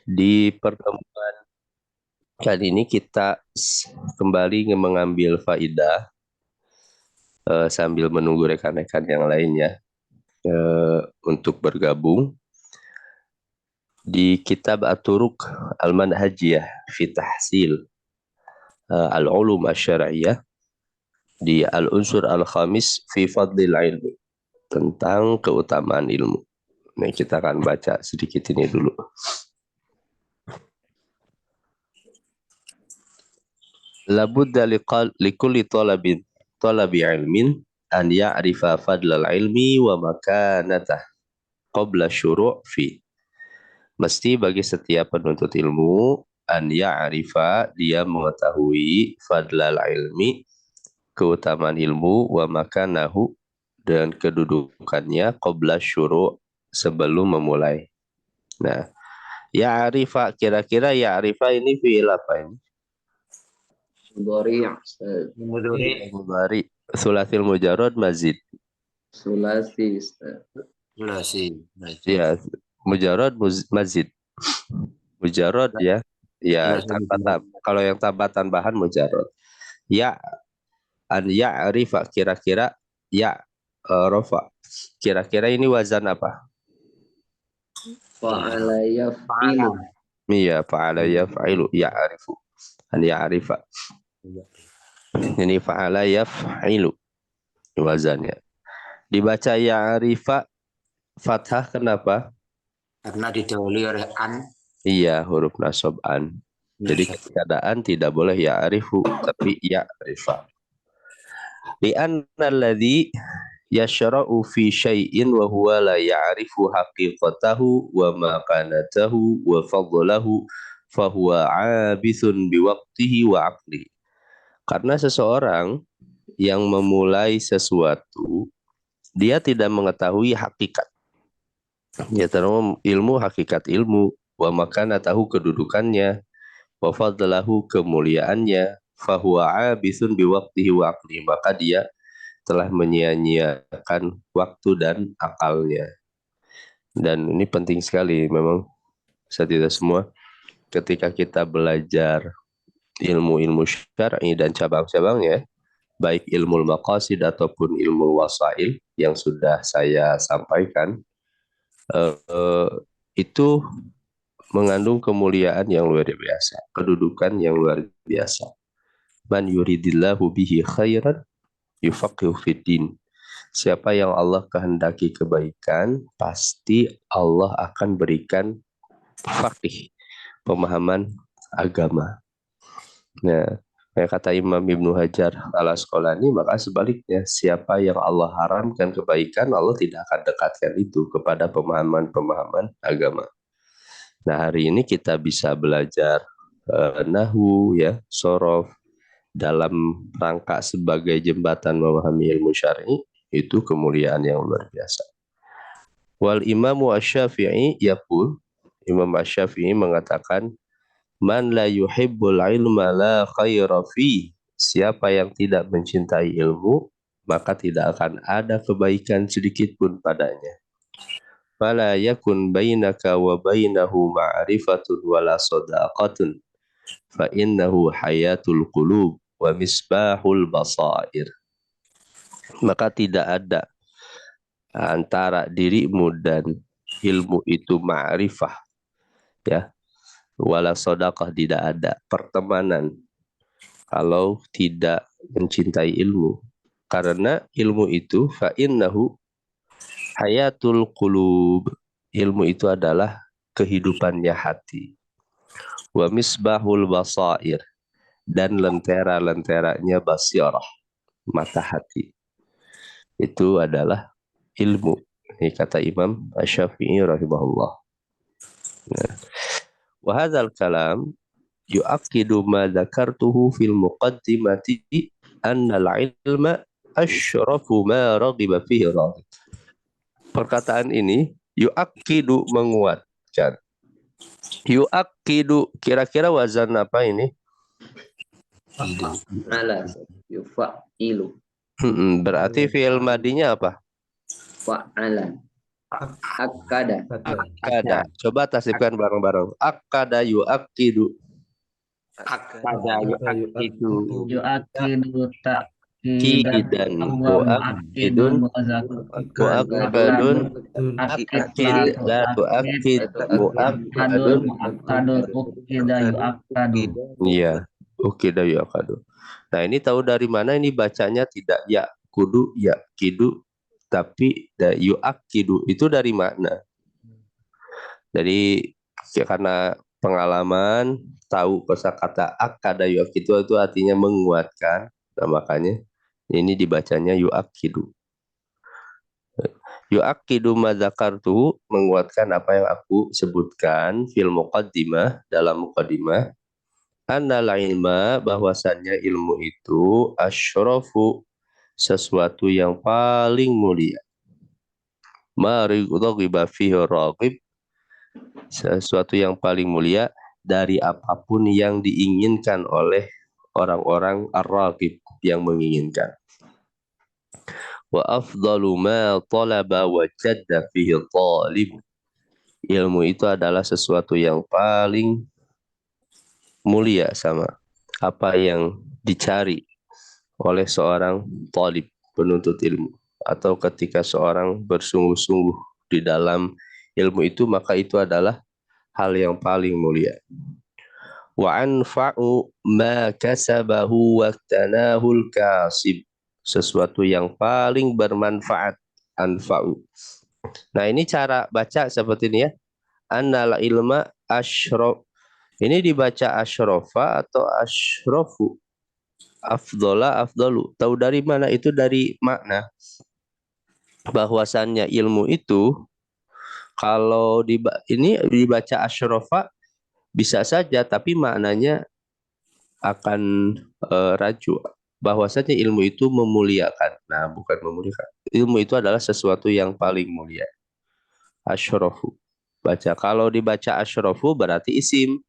Di pertemuan kali ini kita kembali mengambil faidah sambil menunggu rekan-rekan yang lainnya untuk bergabung di kitab At-Turuq Al-Manhajiyah fi Tahsil Al-Ulum Asy-Syar'iyyah di Al-Unsur Al-Khamis fi Fadlil Ilmi tentang keutamaan ilmu. Nah, kita akan baca sedikit ini dulu. Labudda likulli talabi ilmin an ya'rifa fadlal ilmi wa makanatah qabla syuru' fi. Mesti bagi setiap penuntut ilmu an ya'rifa dia mengetahui fadlal ilmi keutamaan ilmu wa makanahu dan kedudukannya qabla syuru' sebelum memulai. Nah, ya'rifa kira-kira ya'rifa ini fi'il apa ini? Mudhari' Mudhari. Mudhari. Sulasil mujarrad mazid. sulasi Sulasi. Ya, mujarrad mazid. Mujarrad ya. Ya, kalau yang tanpa tambahan mujarrad. Ya, an ya'rifa kira-kira ya rofa. Kira-kira ini wazan apa? fa'ala yaf'ilu. Iya, fa'ala yaf'ilu ya'rifu. An ya'rifa. Ini fa'ala yaf'ilu wazannya. Dibaca ya'rifa fathah kenapa? Karena didahului oleh an. Iya, huruf nasab an. Jadi keadaan tidak boleh ya'rifu tapi ya'rifa. Li'anna alladhi yashra'u fi syai'in wa huwa la ya'rifu haqiqatahu wa makanatahu wa fadlahu fahuwa 'abithun biwaqtihi wa 'aqlihi. Karena seseorang yang memulai sesuatu dia tidak mengetahui hakikat. Ya, terutama ilmu hakikat ilmu wa makanatahu kedudukannya wa fadlahu kemuliaannya fahuwa 'abithun biwaqtihi wa 'aqlihi, maka dia telah menyia-nyiakan waktu dan akalnya. Dan ini penting sekali memang tidak semua ketika kita belajar ilmu-ilmu syar'i dan cabang-cabangnya, baik ilmu maqasid ataupun ilmu wasail yang sudah saya sampaikan, itu mengandung kemuliaan yang luar biasa, kedudukan yang luar biasa. Man yuridillahu bihi khairan yufaqihu fiddin. Siapa yang Allah kehendaki kebaikan, pasti Allah akan berikan faqih, pemahaman agama. Nah, kayak kata Imam Ibnu Hajar al-Asqalani, maka sebaliknya, siapa yang Allah haramkan kebaikan, Allah tidak akan dekatkan itu kepada pemahaman-pemahaman agama. Nah, hari ini kita bisa belajar nahwu, ya, sorof, dalam rangka sebagai jembatan memahami ilmu syar'i, itu kemuliaan yang luar biasa. Wal imamu asy-Syafi'i yaqul, Imam Asy-Syafi'i mengatakan, man la yuhibbul ilma la khaira fi. Siapa yang tidak mencintai ilmu, maka tidak akan ada kebaikan sedikit pun padanya. Fala yakun bainaka wa bainahu ma'rifatun wala sadaqatun fa innahu hayatul qulub wa misbahul basair. Maka tidak ada antara dirimu dan ilmu itu ma'rifah, ya, wala sadaqah, tidak ada pertemanan kalau tidak mencintai ilmu, karena ilmu itu fa innahu hayatul qulub, ilmu itu adalah kehidupannya hati, wa misbahul basair, dan lentera-lenteranya basyarah, mata hati, itu adalah ilmu. Ini kata Imam Asy-Syafi'i rahimahullah. Nah, wa hadzal kalam yu'akkidu ma dzakartuhu fil muqaddimati anna al-ilma asyrafu ma raghiba fihi raghib. Perkataan ini yu'akkidu, menguatkan. Yu'akkidu kira-kira wazan apa ini? Ala yufa'ilu. Berarti fi'il madinya apa? Fa'ala. Akada. Akada. Coba tasrifkan bareng-bareng. Akada yu'akidu. Akada yu'akidu. Yu'akidu Kidan. wa Mu'akidun. Mu'akadun. Akid. La tu'akid. Mu'akadun. mu'akkadun ukida yu'akkadu. Iya. Ukida yu'akadu. Nah ini tahu dari mana ini bacanya tidak ya kudu ya kidu tapi yu'akidu itu dari mana? Dari karena pengalaman tahu kosakata akada yu'akidu itu artinya menguatkan. Nah, makanya ini dibacanya yu'akidu. Yu'akidu madzakartu menguatkan apa yang aku sebutkan fil muqaddimah dalam muqaddimah. Annal ilma bahwasannya ilmu itu asyrafu sesuatu yang paling mulia. Marighiba fihi raghib sesuatu yang paling mulia dari apapun yang diinginkan oleh orang-orang ar-raghib yang menginginkan. Wa afdalu ma talaba wa jadda fihi talib. Ilmu itu adalah sesuatu yang paling mulia sama apa yang dicari oleh seorang talib penuntut ilmu atau ketika seorang bersungguh-sungguh di dalam ilmu itu maka itu adalah hal yang paling mulia. Wa anfa'u ma kasabahu waqtanahul kasib sesuatu yang paling bermanfaat anfa'u. Nah ini cara baca seperti ini ya. Annal ilma asyraf. Ini dibaca asyrafa atau asyrafu? Afdola, afdolu. Tahu dari mana? Itu dari makna. Bahwasannya ilmu itu kalau ini dibaca asyrafa bisa saja, tapi maknanya akan raju. Bahwasannya ilmu itu memuliakan. Nah, bukan memuliakan. Ilmu itu adalah sesuatu yang paling mulia. Asyrafu. Baca. Kalau dibaca asyrafu berarti isim.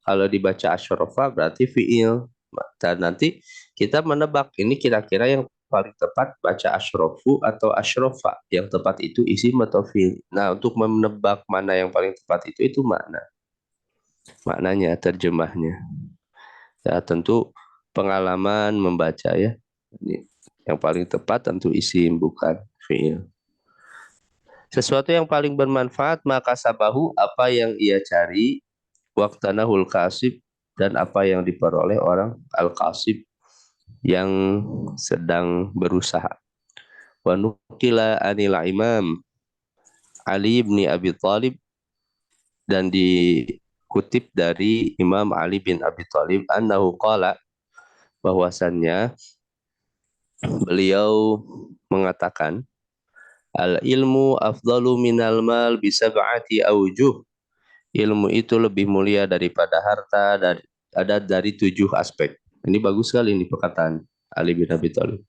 Kalau dibaca asyrafa berarti fi'il. Dan nanti kita menebak ini kira-kira yang paling tepat baca asyrafu atau asyrafa. Yang tepat itu isim atau fi'il. Nah, untuk menebak mana yang paling tepat itu makna. Maknanya, terjemahnya. Ya, tentu pengalaman membaca ya. Ini yang paling tepat tentu isim bukan fi'il. Sesuatu yang paling bermanfaat maka sabahu apa yang ia cari waqtanahul kasib dan apa yang diperoleh orang al-kasib yang sedang berusaha. Wa nukila anil imam Ali bin Abi Thalib dan dikutip dari Imam Ali bin Abi Thalib annahu qala bahwasannya beliau mengatakan al ilmu afdalu minal mal bisab'ati aujuh. Ilmu itu lebih mulia daripada harta dan ada dari 7 aspek. Ini bagus sekali ini perkataan Ali bin Abi Thalib.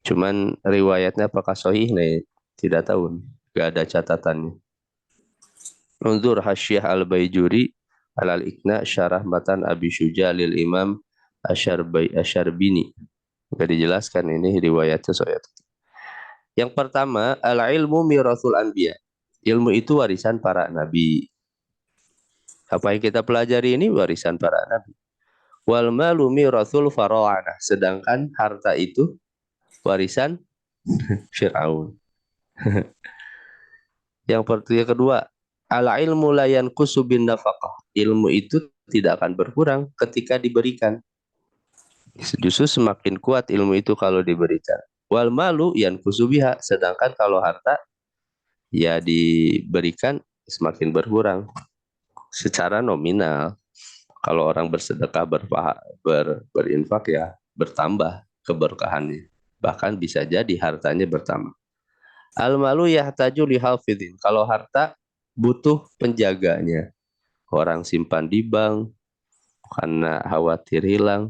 Cuman riwayatnya apakah sahih nih? Tidak tahu. Gak ada catatannya. Unzur Hasyiah Al-Baijuri Al-Iqna Syarah Matan Abi Syuja lil Imam Asyarbini. Gak dijelaskan ini riwayatnya sahih. Yang pertama, al-ilmu mirasul anbiya. Ilmu itu warisan para nabi. Apa yang kita pelajari ini warisan para nabi. Wal malu mirasul farawanah. Sedangkan harta itu warisan Fir'aun. Yang kedua, ala ilmu la yanqusu bin nafaqah. Ilmu itu tidak akan berkurang ketika diberikan. Justru semakin kuat ilmu itu kalau diberikan. Wal malu yanqusu biha. Sedangkan kalau harta ya diberikan semakin berkurang secara nominal. Kalau orang bersedekah berinfak ya bertambah keberkahannya. Bahkan bisa jadi hartanya bertambah. Al-malu yahtaju li hafidhin. Kalau harta butuh penjaganya. Orang simpan di bank karena khawatir hilang.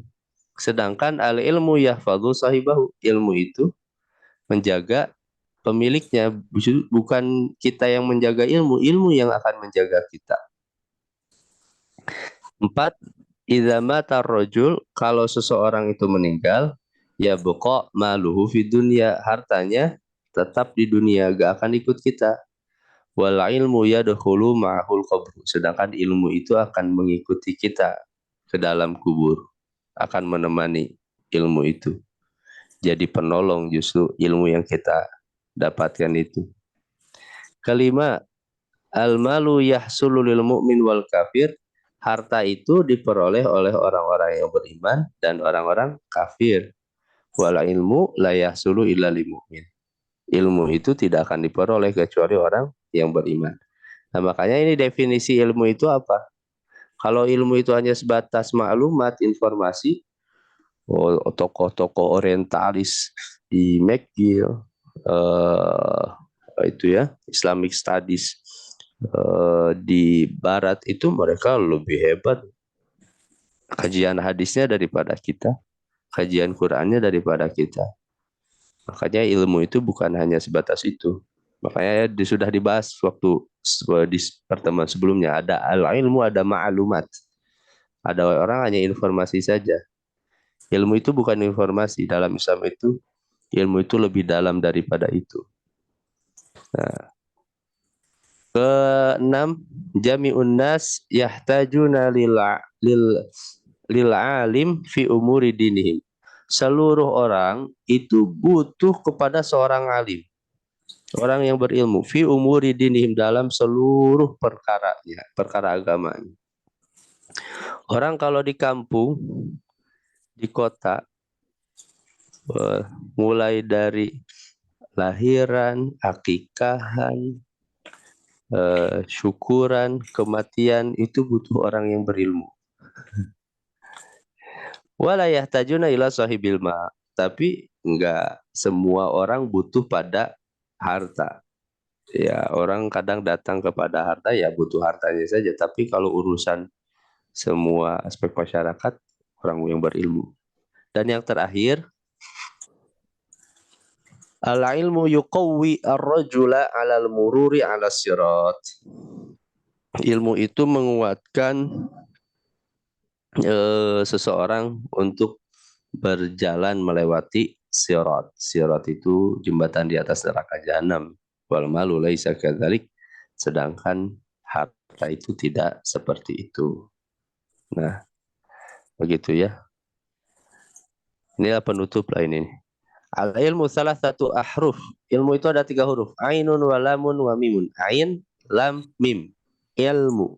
Sedangkan al-ilmu yahfadhu sahibahu. Ilmu itu menjaga pemiliknya, bukan kita yang menjaga ilmu yang akan menjaga kita. 4. Idza mata rajul, kalau seseorang itu meninggal, ya baqa maluhu fid dunya, hartanya tetap di dunia, gak akan ikut kita. Wal ilmu yadkhulu ma'ahul qabr. Sedangkan ilmu itu akan mengikuti kita ke dalam kubur, akan menemani ilmu itu. Jadi penolong justru ilmu yang kita dapatkan itu. Kelima, al-malu yahsulu lil mu'min wal kafir. Harta itu diperoleh oleh orang-orang yang beriman dan orang-orang kafir. Wal ilmu la yahsulu illa lil mu'min. Ilmu itu tidak akan diperoleh kecuali orang yang beriman. Nah, makanya ini definisi ilmu itu apa? Kalau ilmu itu hanya sebatas maklumat, informasi, tokoh-tokoh orientalis di McGill, itu ya, Islamic Studies di Barat itu mereka lebih hebat kajian hadisnya daripada kita, kajian Qurannya daripada kita. Makanya ilmu itu bukan hanya sebatas itu. Makanya sudah dibahas waktu di pertemuan sebelumnya, ada al-ilmu, ada ma'lumat. Ada orang hanya informasi saja. Ilmu itu bukan informasi. Dalam Islam itu, ilmu itu lebih dalam daripada itu. Nah, keenam, jami'un nas yahtajuna lil alim fi umuri dinihim. Seluruh orang itu butuh kepada seorang alim, orang yang berilmu, fi umuri dinihim, dalam seluruh perkaranya, perkara agamanya. Orang kalau di kampung, di kota, mulai dari lahiran, akikahan, syukuran, kematian, itu butuh orang yang berilmu. Wala yahtajuna ila sahibil ma. Tapi enggak semua orang butuh pada harta. Ya, orang kadang datang kepada harta ya butuh hartanya saja. Tapi kalau urusan semua aspek masyarakat, orang yang berilmu. Dan yang terakhir, al-ilmu yuqawwi ar-rajula 'alal mururi 'alas sirat. Ilmu itu menguatkan seseorang untuk berjalan melewati sirat. Sirat itu jembatan di atas neraka jahanam. Wal malu laisa kadzalik. Sedangkan harta itu tidak seperti itu. Nah, begitu ya. Inilah penutup lah ini. Al ilmu salah satu ahruf. Ilmu itu ada 3 huruf. Ainun wa lamun wa mimun. Ain, lam, mim. Ilmu.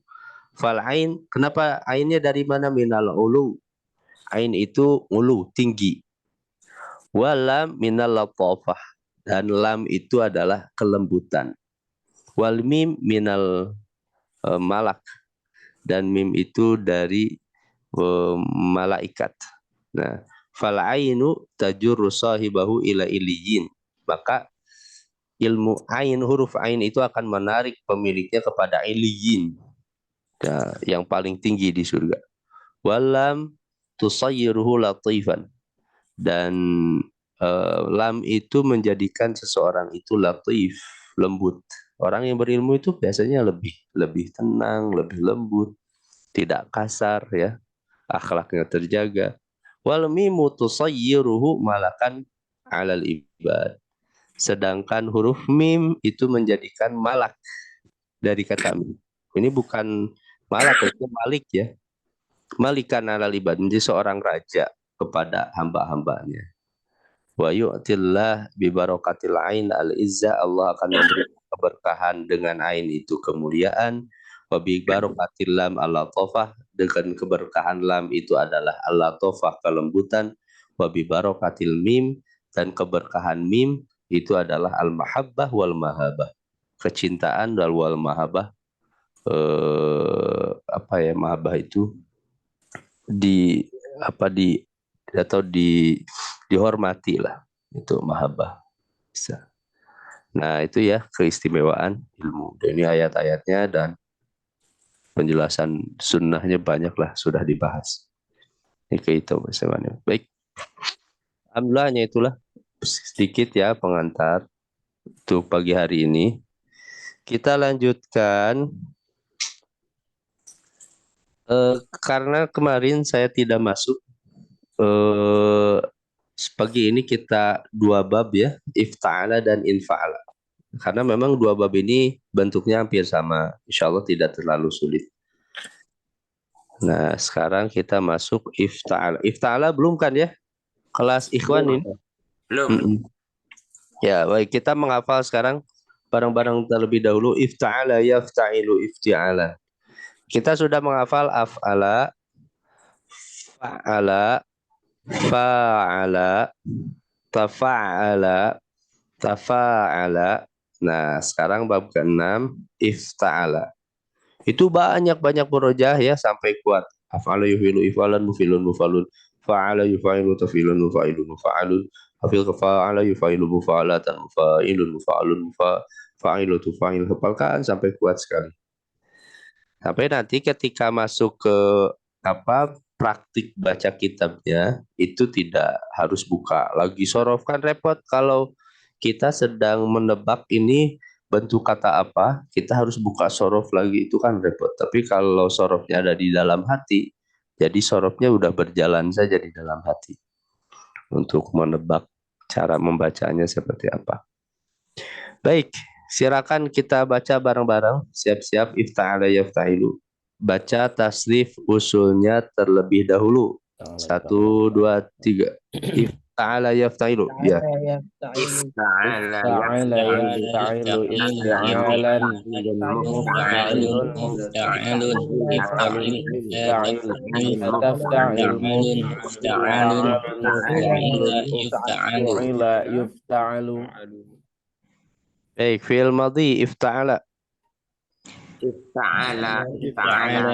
Fal ain, kenapa ainnya dari mana? Minal ulu. Ain itu ulu, tinggi. Walam minal latafah, dan lam itu adalah kelembutan. Wal mim minal malak, dan mim itu dari malaikat. Nah, fal ainu tajurru sahibahu ila iliyin. Maka ilmu ain, huruf ain itu akan menarik pemiliknya kepada iliyin, nah, yang paling tinggi di surga. Walam tusayyiruhu latifan, dan lam itu menjadikan seseorang itu latif, lembut. Orang yang berilmu itu biasanya lebih tenang, lebih lembut, tidak kasar ya, akhlaknya terjaga. Wal mimu tusayyiruhu malakan 'alal ibad. Sedangkan huruf mim itu menjadikan malak dari kata mim. Ini bukan malak, itu malik ya. Malikan 'alal ibad, menjadi seorang raja kepada hamba-hambanya. Wa yu'tillah bi barakatil ain al izza. Allah akan memberi keberkahan dengan ain itu kemuliaan. Wa bi barakatil lam al latafah, dengan keberkahan lam itu adalah al latafah, kelembutan. Wa bi barakatil mim, dan keberkahan mim itu adalah al mahabbah wal mahabah, kecintaan dan wal mahabah. Apa ya, mahabah itu di apa di atau dihormati lah, itu mahabbah bisa. Nah itu ya keistimewaan ilmu. Dan ini ayat-ayatnya dan penjelasan sunnahnya banyak lah sudah dibahas. Ini itu semuanya. Baik, alhamdulillah hanya itulah sedikit ya pengantar untuk pagi hari ini. Kita lanjutkan karena kemarin saya tidak masuk pagi ini kita 2 bab ya, ifta'ala dan infa'ala. Karena memang 2 bab ini bentuknya hampir sama. Insya Allah tidak terlalu sulit. Nah, sekarang kita masuk ifta'ala. Ifta'ala belum kan ya? Kelas ikhwan ini? Belum. Mm-mm. Ya, baik. Kita menghafal sekarang bareng-bareng terlebih dahulu. Ifta'ala, yafta'ilu, ifti'ala. Kita sudah menghafal af'ala, fa'ala, fa'ala, tafa'ala, tafa'ala. Nah, sekarang bab ke-6, ifta'ala. Itu banyak-banyak murojaah ya sampai kuat. Af'ala yufilu if'alan mufilun mufalun. Fa'ala yufa'ilu tafilun mufa'ilun mufa'alun. Hafil fa'ala yufa'ilu mufa'alatan mufa'ilun mufa'alun fa'ilu tufa'il. Hafalkan sampai kuat sekali. Sampai nanti ketika masuk ke praktik baca kitabnya itu tidak harus buka lagi sorof, kan repot kalau kita sedang menebak ini bentuk kata apa, kita harus buka sorof lagi, itu kan repot. Tapi kalau sorofnya ada di dalam hati, jadi sorofnya udah berjalan saja di dalam hati untuk menebak cara membacanya seperti apa. Baik, silakan kita baca bareng-bareng. Siap-siap, ifta'ala yafta'ilu. Baca tasrif usulnya terlebih dahulu. 1, 2, 3. Ifta'ala yafta'ilu. Ya. Ta'ala Ta'ala yafta'ilu ifti'alan مفتعل مفتعل يفتعل تفتعل مفتعل يفتعل يفتعل Baik, fi'il madhi ifta'ala. Ifta'ala يفتعل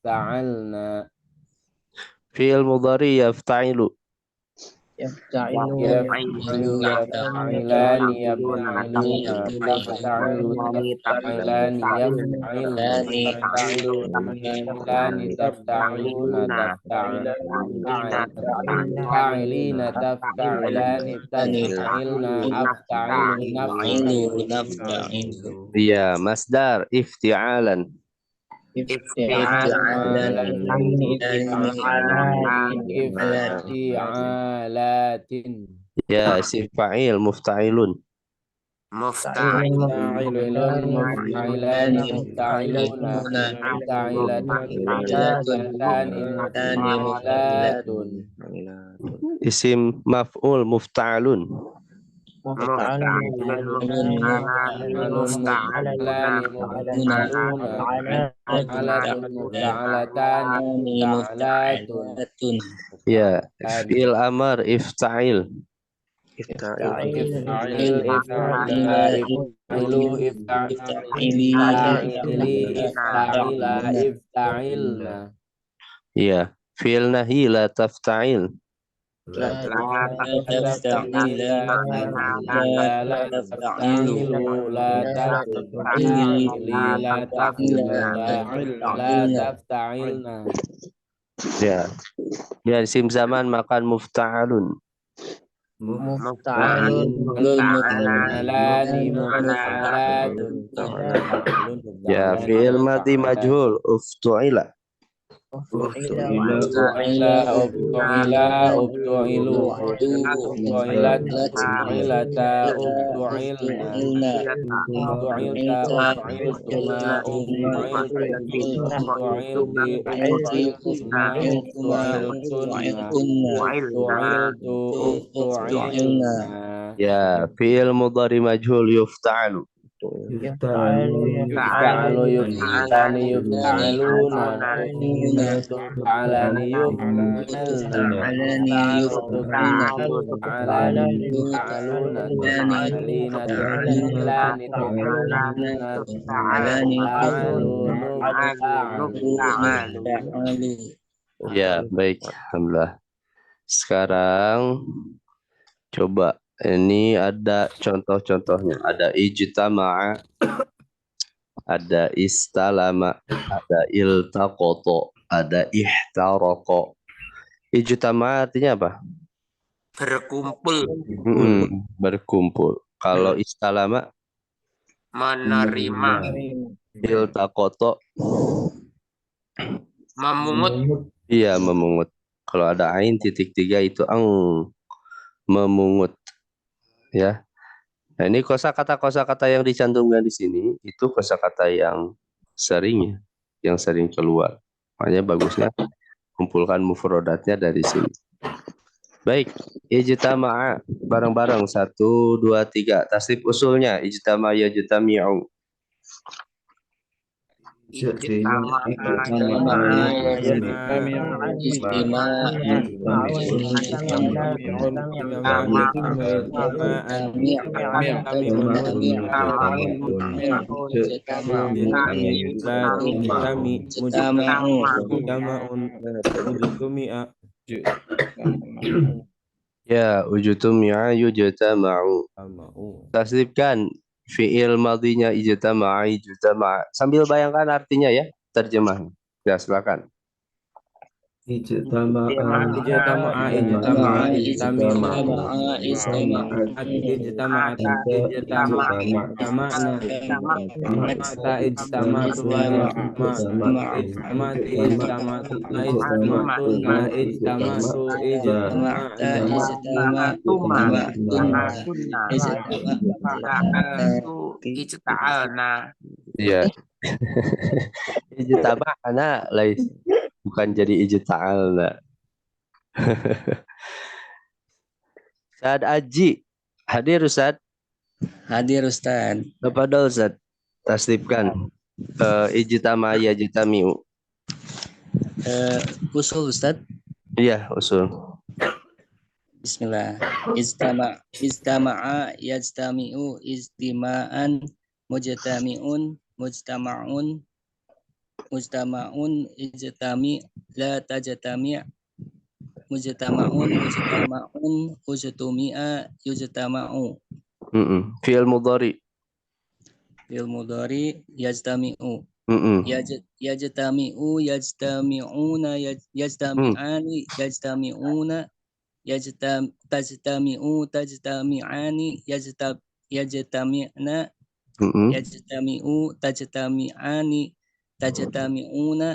افتعلنا Fi'il mudhari yafta'ilu. يفتعلان يفتعلون تفتعل تفتعلان يفتعلن تفتعلان تفتعلون تفتعلين تفتعلان تفتعلن أفتعل نفتعل Ya, masdar ifti'alan. افتعالات Ya, isim fa'il mufta'ilun. Mufta'il مفتعلان مفتعلون مفتعلتان مفتعلات Isim maf'ul mufta'alun. مفتعلان مفتعلون مفتعلتان مفتعلات Ya, fi'il amar ifta'il. افتعلنا Ya, fi'il nahi la tafta'il. Ya, ya isim zaman makan mufta'alun. Ya, fi'il madhi majhul uftu'ila. Ya, fi'il mudhari majhul yufta'alu. يفتعل يفتعل يفتعلون تفعلان يفعلن تفعلان يفعلون تفعلين تفعلان تفعلن تفعلون Ya, baik. Alhamdulillah. Sekarang coba ini ada contoh-contohnya. Ada ijtama'a, ada istalama, ada iltaqata, ada ihtaraqa. Ijtama artinya apa? Berkumpul. Berkumpul. Kalau istalama, Menerima. iltaqata, Memungut. iya memungut. Kalau ada ain titik 3 itu memungut, ya. Nah, ini kosakata yang dicantumkan di sini itu kosakata yang sering keluar. Makanya bagusnya kumpulkan mufrodatnya dari sini. Baik, ijtama'a bareng-bareng 1 2 3. Tasrif usulnya ijtama yajtami'u. Ya, ujutumi'a yujtama'u. Tasrifkan fi'il madinya ijtama'a. Sambil bayangkan artinya ya, terjemah. Ya, silakan. Iya. Ijtama'na lais, bukan jadi ijta'alna. Ustaz Aji, hadir Ustaz? Hadir Ustaz. Kepada Ustaz, tasrifkan ijtama yajtami'u. Usul Ustaz. Iya, usul. Bismillah. Istama'a yajtami'u istima'an mujtami'un ijtami' la tajtami' mujtama'un ujtumi'a yujtama'u. Fi'il mudhari yajtami'u. Yajtami'u yajtami'una yajtami'ani yajtami'una tajtami'u tajtami'ani yajtami'na yajtami'u tajtami'ani tajtami'una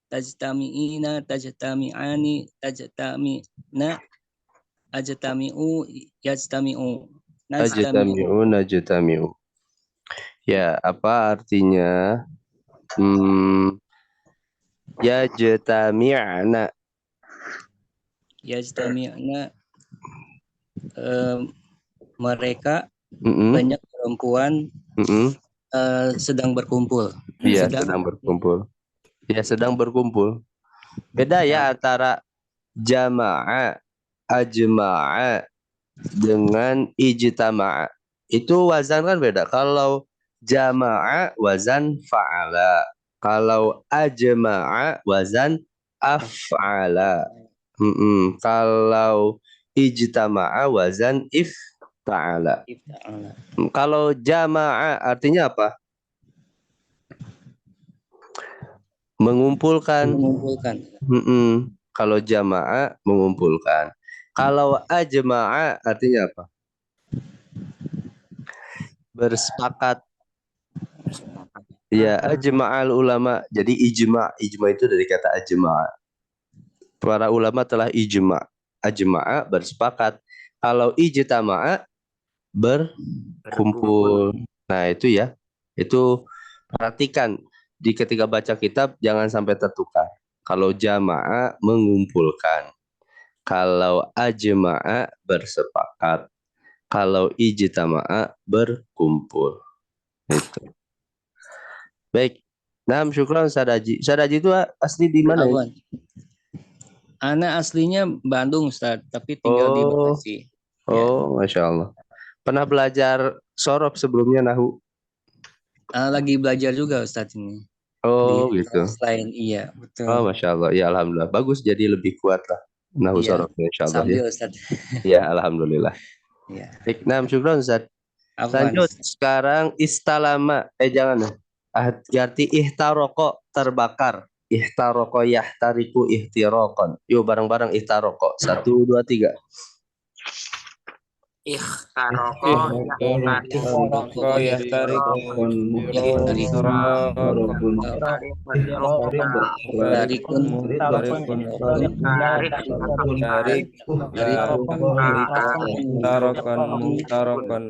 tajtami'ina tajtami'ani tajtami'na ajtami'u yajtami'u najtami'u. Ya, apa artinya? Yajtami'na. Yajtami'na mereka banyak perempuan sedang berkumpul. Iya, sedang berkumpul. Ya, sedang berkumpul. Beda ya antara jama'a, ajma'a dengan ijtama'a. Itu wazan kan beda. Kalau jama'a wazan fa'ala. Kalau ajma'a wazan af'ala. Kalau ijtama'a wazan ifta'ala. Kalau jama'a artinya apa? Mengumpulkan. Kalau jama'a mengumpulkan. Kalau ajma'a artinya apa? Bersepakat. Ya, ajma'al ulama. Jadi ijma' itu dari kata ajma'. Para ulama telah ijma'. Ajma'a bersepakat. Kalau ijtama'a berkumpul. Nah, itu ya. Itu perhatikan di ketika baca kitab jangan sampai tertukar. Kalau jama'a mengumpulkan. Kalau ajma'a bersepakat. Kalau ijtama'a berkumpul. Itu. Baik. Nah, syukran Ustaz Haji. Ustaz Haji itu asli di mana? Ya? Ana aslinya Bandung Ustaz, tapi tinggal di Bekasi. Oh, Masya Allah. Pernah belajar sorof sebelumnya nahu? Lagi belajar juga Ustaz ini. Oh, gitu. Selain iya, betul. Oh, Masya Allah. Ya, Alhamdulillah. Bagus, jadi lebih kuat lah. Nahu sorofnya, Insya Allah. Sambil, ya. Ustaz. Ya, Alhamdulillah. Ya. Baik, nah, syukran Ustaz. Lanjut, sekarang istalama. Jangan. Arti ihtaroko, terbakar. ihtaroko yahtariku ihtirokon. Yuk bareng-bareng ihtaroko. 1, 2, 3. Ikhtaroko Taroko yahtariku ihtiraqan Tarikun muhtarikun muhtarakan muhtarakan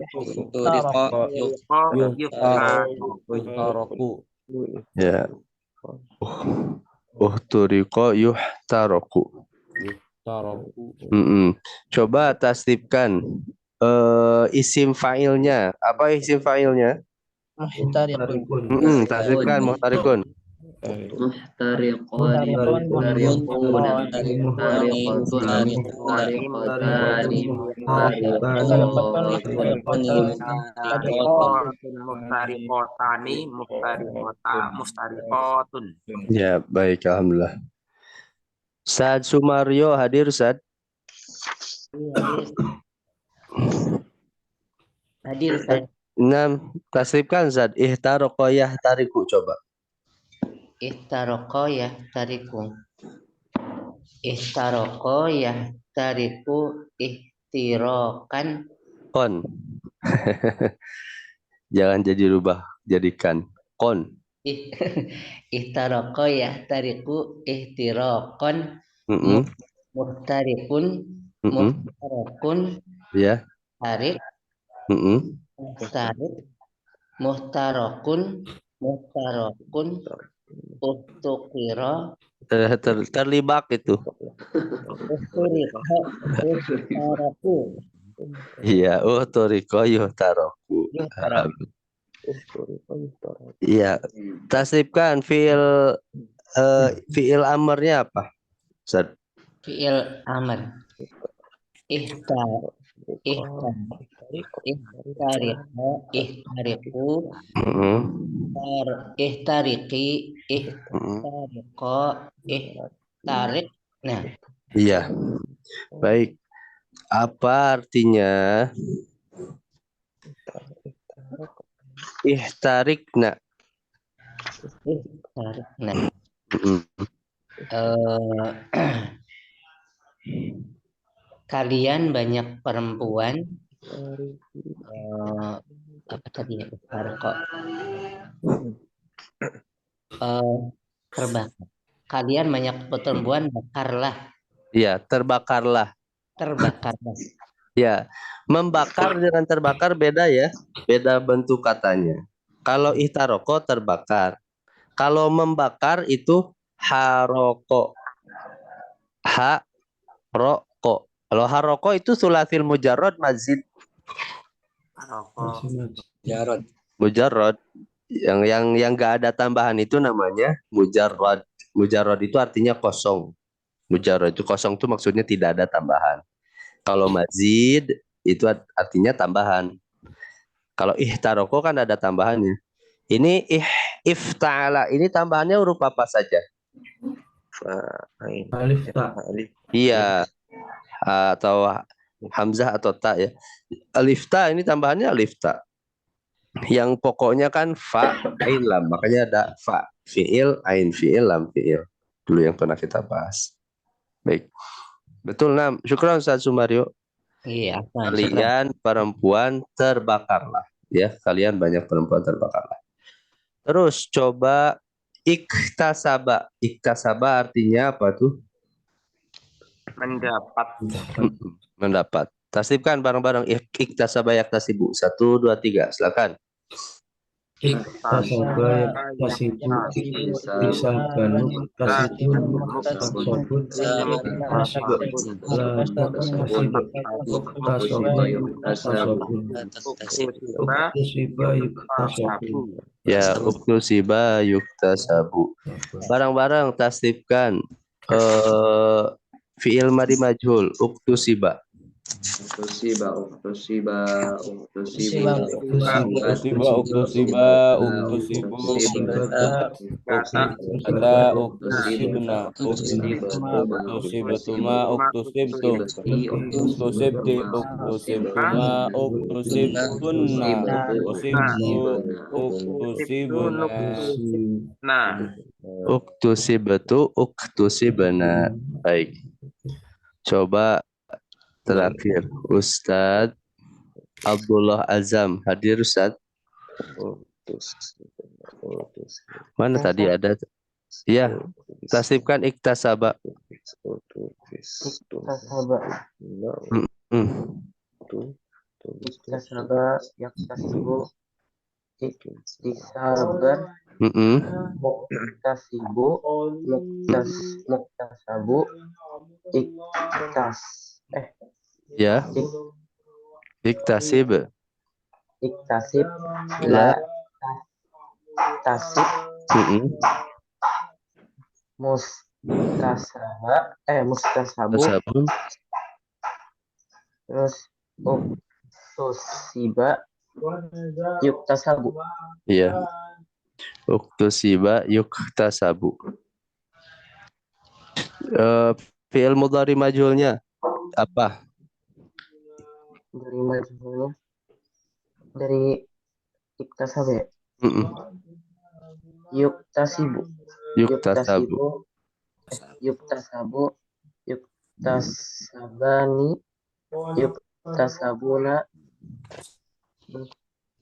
turiko yuhtaraku Ya. Uhturiko yuhtaroku. taraku Coba tasdibkan isim fa'ilnya. Apa isim fa'ilnya? Tasdibkan muhtarikun. Muhtariqani, muhtariqun, muhtariqatun, muhtariqatani, Mustariqotun. Ya, baik, alhamdulillah. Sad Sumaryo hadir, Sad. Hadir, Ustaz. Tasdibkan, Sad. Ihtaroko yahtariku, coba. Ihtaroko yahtariku. Ihtaroko yahtariku ihtirokan. Kon. Jangan jadi rubah, jadikan kon. Ihtaroko yahtariku ihtirokon. Muhtarikun. Muhtarakun. Ya. Tarik. Muhtarik. Muhtarakun. Muhtarakun. Uhtukiro. Terlibak itu. Uhtaraku. Iya, uhturiko yuhtaroku. Iya, tasdibkan fiil amarnya apa? Ustaz. Fi'il amr. Ihtariku. Ihtariku. Ihtariki. Ihtariko. Ihtarik. Nah. Iya. Baik. Apa artinya? Ihtarikna. Ihtarikna. Kalian banyak perempuan apa tadi ya? Terbakar. Kalian banyak perempuan bakarlah. Iya, terbakarlah. Terbakarlah. Ya, membakar dengan terbakar beda ya, beda bentuk katanya. Kalau ihtaroko terbakar. Kalau membakar itu haroko. Haroko. Kalau haroko itu sulasil mujarrad mazid. Mujarrad yang enggak ada tambahan itu namanya mujarrad. Mujarrad itu artinya kosong. Mujarrad itu kosong itu maksudnya tidak ada tambahan. Kalau mazid itu artinya tambahan. Kalau ihtaroko kan ada tambahannya. Ini ifta'ala ini tambahannya huruf apa saja? alif ta Iya. Atau hamzah atau ta ya. Alif ta ini tambahannya alif ta. Yang pokoknya kan fa, ain, lam. Makanya ada fa, fi'il, ain, fi'il, lam, fi'il. Dulu yang pernah kita bahas. Baik. Betul, Nam. Syukran Ustaz Sumario. Iya. Kalian perempuan terbakarlah. Ya, kalian banyak perempuan terbakarlah. Terus coba iktasaba. Iktasaba artinya apa tuh? Mendapat. Tasdibkan bareng-bareng. Iktasaba yaktasibu. 1, 2, 3. Silakan. iktasaba yaktasibu iktisaban muktasibun muktasabun Ya, uktusiba yuktasabu. Barang-barang tasdibkan fi'il madi majhul uktusiba. Uktusiba. Uktusibatu, uktusibana. Baik. Coba terakhir. Ustadz Abdullah Azam. Hadir Ustadz. Mana tadi ada? Iya. Tasibkan iktasaba. Iktasaba, yaktasibu, iktisaban, muktasibu, muktasabu, iktas, Ya. Iktasib. iktasib, Ya. tasib, mustasabu, Tasabun. terus uktusiba, yuktasabu. Iya. Uktusiba yuktasabu. Fi'il mudhari majhulnya apa? Dari majhulnya, dari iktasabu ya? Yuktasibu, Yuktasabu. yuktasabu, yuktasabani, yuktasabuna,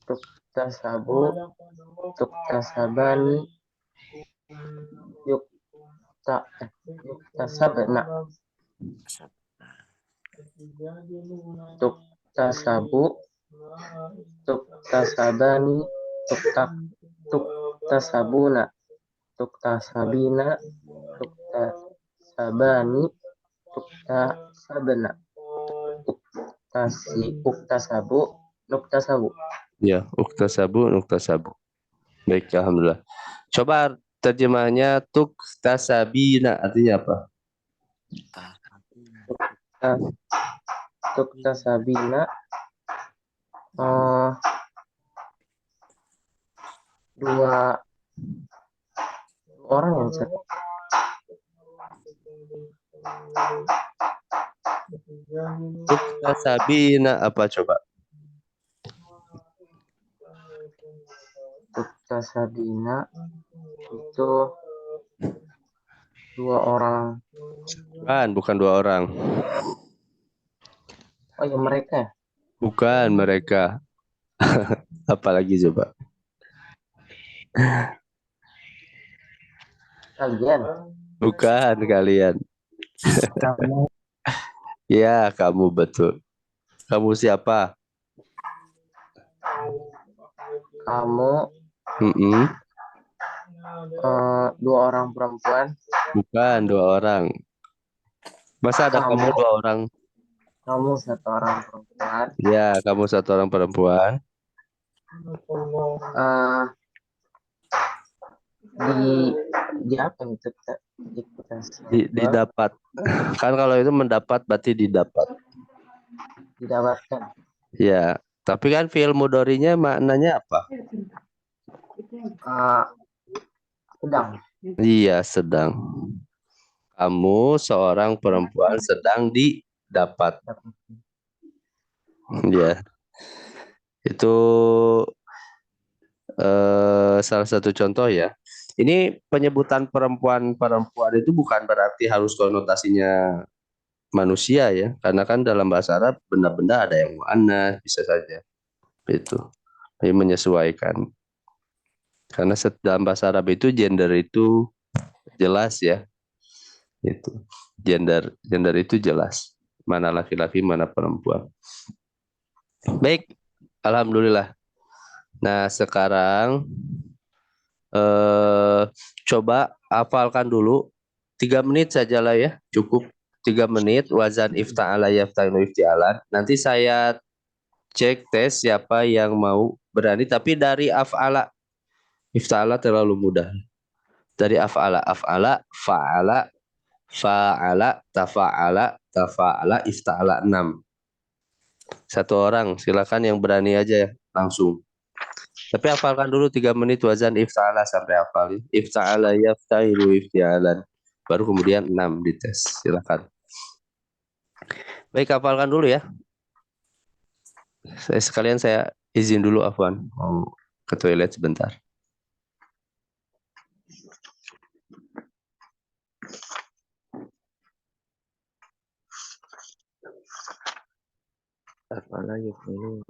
yuktasabu, yuktasabani, yuktasabna, yuktasabu, yuktasabani, yuktasabuna, yuktasabina, yuktasabani, yuktasabna, uktasabu, nuktasabu. Ya, uktasabu, nuktasabu. Baik, alhamdulillah. Coba terjemahnya tuktasabina artinya apa? Tuktasabina, dua orang yang Ustaz. Tuktasabina apa coba? Tuktasabina itu dua orang. Bukan dua orang. Oh ya, mereka. Bukan mereka. Apalagi coba? Kalian. Bukan kalian. Ya, kamu betul. Kamu siapa? Kamu dua orang perempuan. Bukan dua orang. Masa ada kamu dua orang? Kamu satu orang perempuan. Ya, kamu satu orang perempuan. Di apa itu? Didapat. Kan kalau itu mendapat berarti didapat. Didapatkan. Ya, tapi kan fi'il mudhari'nya maknanya apa? Sedang. Iya, sedang. Kamu seorang perempuan sedang didapat. Ya. Itu salah satu contoh ya. Ini penyebutan perempuan itu bukan berarti harus konotasinya manusia ya, karena kan dalam bahasa Arab benda-benda ada yang muannas bisa saja. Itu. Ini menyesuaikan. Karena dalam bahasa Arab itu gender itu jelas ya. Itu. Gender itu jelas. Mana laki-laki, mana perempuan. Baik, alhamdulillah. Nah, sekarang coba hafalkan dulu 3 menit sajalah ya, cukup 3 menit wazan ifta'ala yafta'ilu ifti'alan. Nanti saya cek tes siapa yang mau berani, tapi dari af'ala. Ifta'ala terlalu mudah. Dari af'ala, fa'ala, fa'ala, tafa'ala, ifta'ala 6. Satu orang, silakan yang berani aja ya, langsung. Tapi hafalkan dulu 3 menit wazan ifta'ala sampai hafal. Ifta'ala yafta'ilu ifti'alan. Baru kemudian 6 dites. Silakan. Baik, hafalkan dulu ya. Sekalian saya izin dulu Afwan. Mau ke toilet sebentar. afala yu'minun.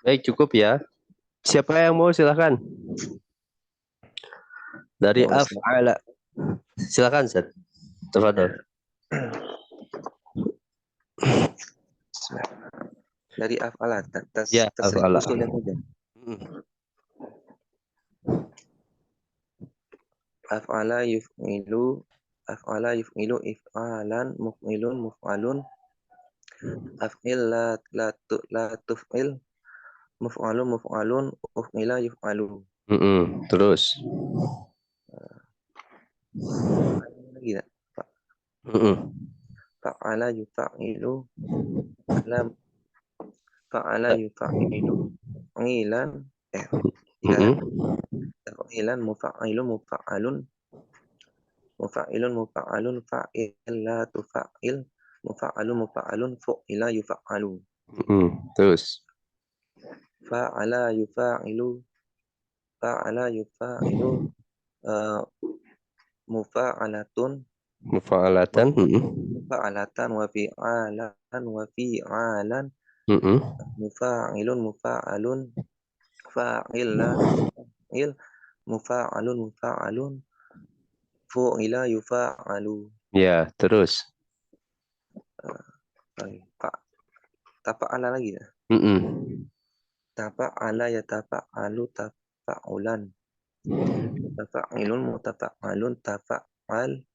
Baik, cukup ya. Siapa yang mau silakan. Dari Mau, Ustaz. af'ala. Silakan, Ustaz. Tafadhol. Dari af'ala Ya, tasrif af'ala. usulnya saja. Af'ala yuf'ilu if'alan muf'ilun muf'alun af'il la tuf'il muf'alun uf'ila yuf'alu. Terus. Lagi tak? Mm-mm. Fa'ala yufa'ilu fa'ala yufa'ilu fa'ilan Mm-mm. fa'ilan mufa'alun fa'il la tufa'il mufa'alun fu'ila yufa'alu. Terus. Fa'ala yufa'ilu mufa'alatun Mufa'alatan. mufa'alatan wa fi'alan mufa'ilun mufa'alun fa'il mufa'alun fu'ila yufa'alu. Ya, terus. Tafa'ala lagi ya. Tafa'ala ya tafa'alu tafa'ulan tafa'ilun mutafa'alun tafa'al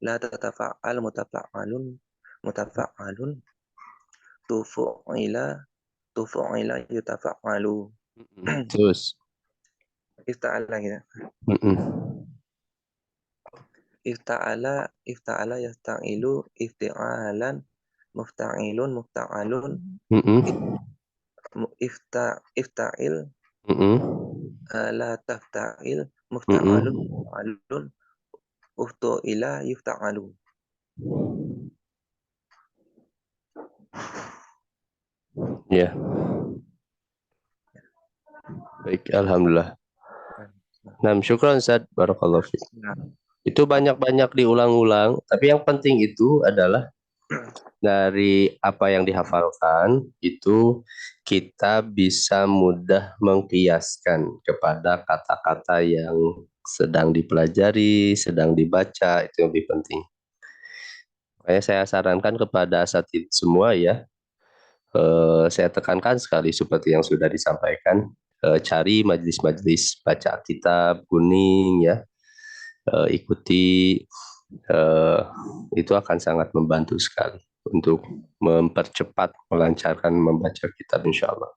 la tatafa'al mutafa'alun tufu'ila yutafa'alu. Terus. Ifta'ala gitu. Ifta'ala yasta'ilu ifti'alan mufta'ilun mufta'alun ifta'il la tafta'il mufta'alun mufta'alun uftu'ila yufta'alu. Ya. Baik, alhamdulillah. Nah, syukran Ustaz, barakallahu fiik. Itu banyak-banyak diulang-ulang, tapi yang penting itu adalah dari apa yang dihafalkan itu kita bisa mudah mengkiaskan kepada kata-kata yang sedang dipelajari, sedang dibaca, itu yang lebih penting. Makanya saya sarankan kepada asatidz semua ya, saya tekankan sekali seperti yang sudah disampaikan, cari majelis-majelis baca kitab kuning ya, ikuti, itu akan sangat membantu sekali untuk mempercepat, melancarkan membaca kitab insyaallah.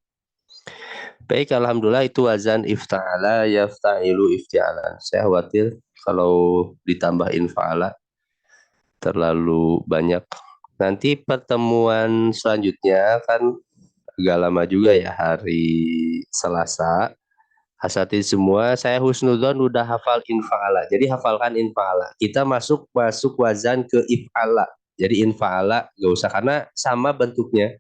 Baik, alhamdulillah itu wazan ifta'ala yafta'ilu ifti'alan. Saya khawatir kalau ditambah infa'ala terlalu banyak. Nanti pertemuan selanjutnya kan agak lama juga ya, hari Selasa. Asatidz semua, saya husnudzon udah hafal infa'ala. Jadi hafalkan infa'ala. Kita masuk wazan ke if'ala. Jadi infa'ala gak usah, karena sama bentuknya.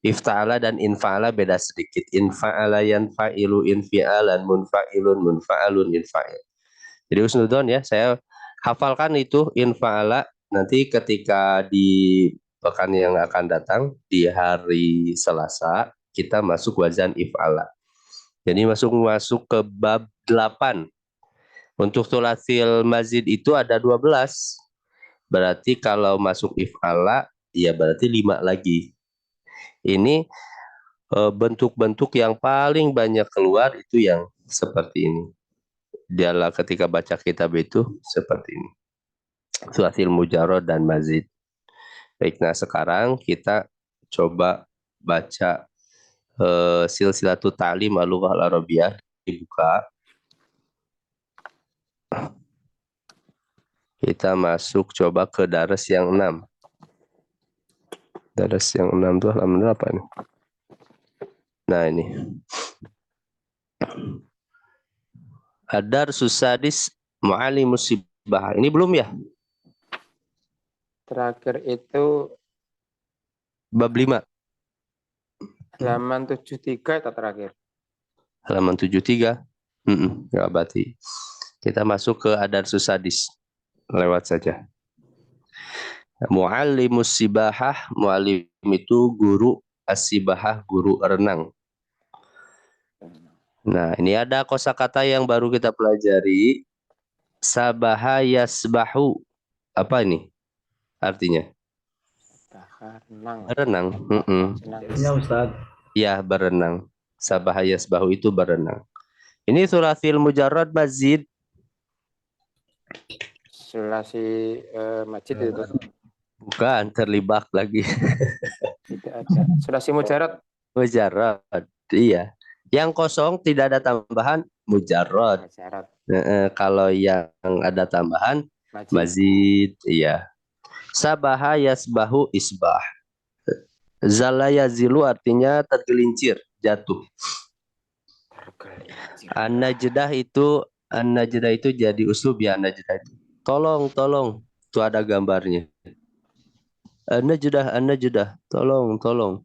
Ifta'ala dan infa'ala beda sedikit. Infa'ala yanfa'ilu infi'alan munfa'ilun munfa'alun infa'il. Jadi husnudzon ya, saya hafalkan itu infa'ala. Nanti ketika di pekan yang akan datang, di hari Selasa, kita masuk wazan if'ala. Jadi masuk ke bab 8. Untuk thulathil mazid itu ada 12. Berarti kalau masuk if'ala, ya berarti 5 lagi. Ini bentuk-bentuk yang paling banyak keluar itu yang seperti ini. Dialah ketika baca kitab itu seperti ini. Thulathil mujarrad dan mazid. Baik, nah sekarang kita coba baca silsilatut ta'lim al-lughah al-arabiyah, dibuka. Kita masuk coba ke daras yang 6. Daras yang 6 itu halaman berapa nih? Nah ini. Ad-darsus sadis mu'allimus sibah. Ini belum ya? Terakhir itu Bab 5. halaman 73 atau terakhir? Halaman 73. Ya berarti. Kita masuk ke ad-darsus sadis. Lewat saja. Mu'allimus sibahah, mu'allim itu guru As-sibahah guru renang. Nah, ini ada kosakata yang baru kita pelajari. Sabaha yasbahu. Apa ini artinya? Renang. Berenang. Senang. Ya Ustaz. Ya, berenang. Sabaha yasbahu itu berenang. Ini sulasil mujarrad mazid. Sulasi masjid itu. Bukan, terlibat lagi. Tidak ada. Sulasi mujarad. Mujarrad. Iya. Yang kosong tidak ada tambahan mujarrad. Mujarad. Kalau yang ada tambahan Majid. mazid. Iya. Sabaha yasbahu isbah. Zala yazilu artinya tergelincir, jatuh. An-najdah itu jadi uslub ya, an-najdah itu. Tolong. Itu ada gambarnya. An-najdah, tolong.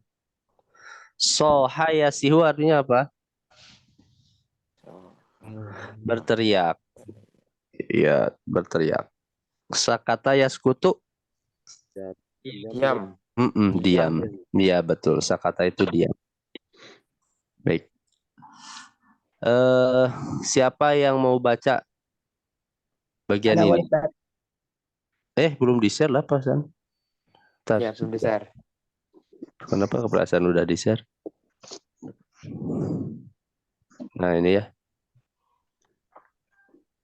Soha yasihu artinya apa? Berteriak. Iya, berteriak. Sakata yaskutu. Diam. Diam. Iya, betul. Sakata itu diam. Baik. Siapa yang mau baca bagian Ada ini? Ustaz. Belum di-share lah perasaan. Ya, belum di-share. Kenapa perasaan udah di-share? Nah, ini ya.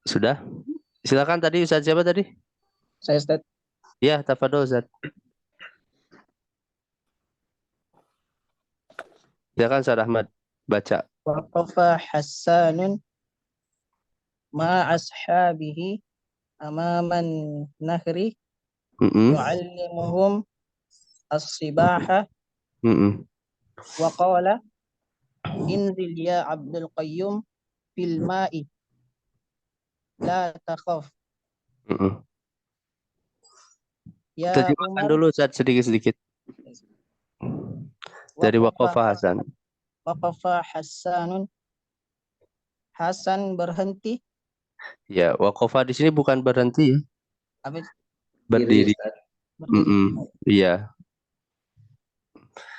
Sudah? Silakan tadi Ustaz siapa tadi? Saya Ustaz. Ya, tafadhol Ustaz. Silakan Ustaz Ahmad baca. Waqafa Hassanun ma ashabihi amaman nahri yu'allimuhum as-sibaha wa qala inzil ya Abdul Qayyum fil ma'i la takhaf ya Terjemahkan Umar. dulu Ustaz sedikit-sedikit. Dari Waqafa Hasan. Waqafa Hassanun, Hasan berhenti. Ya, Waqafa di sini bukan berhenti ya. Apa? Berdiri. Iya.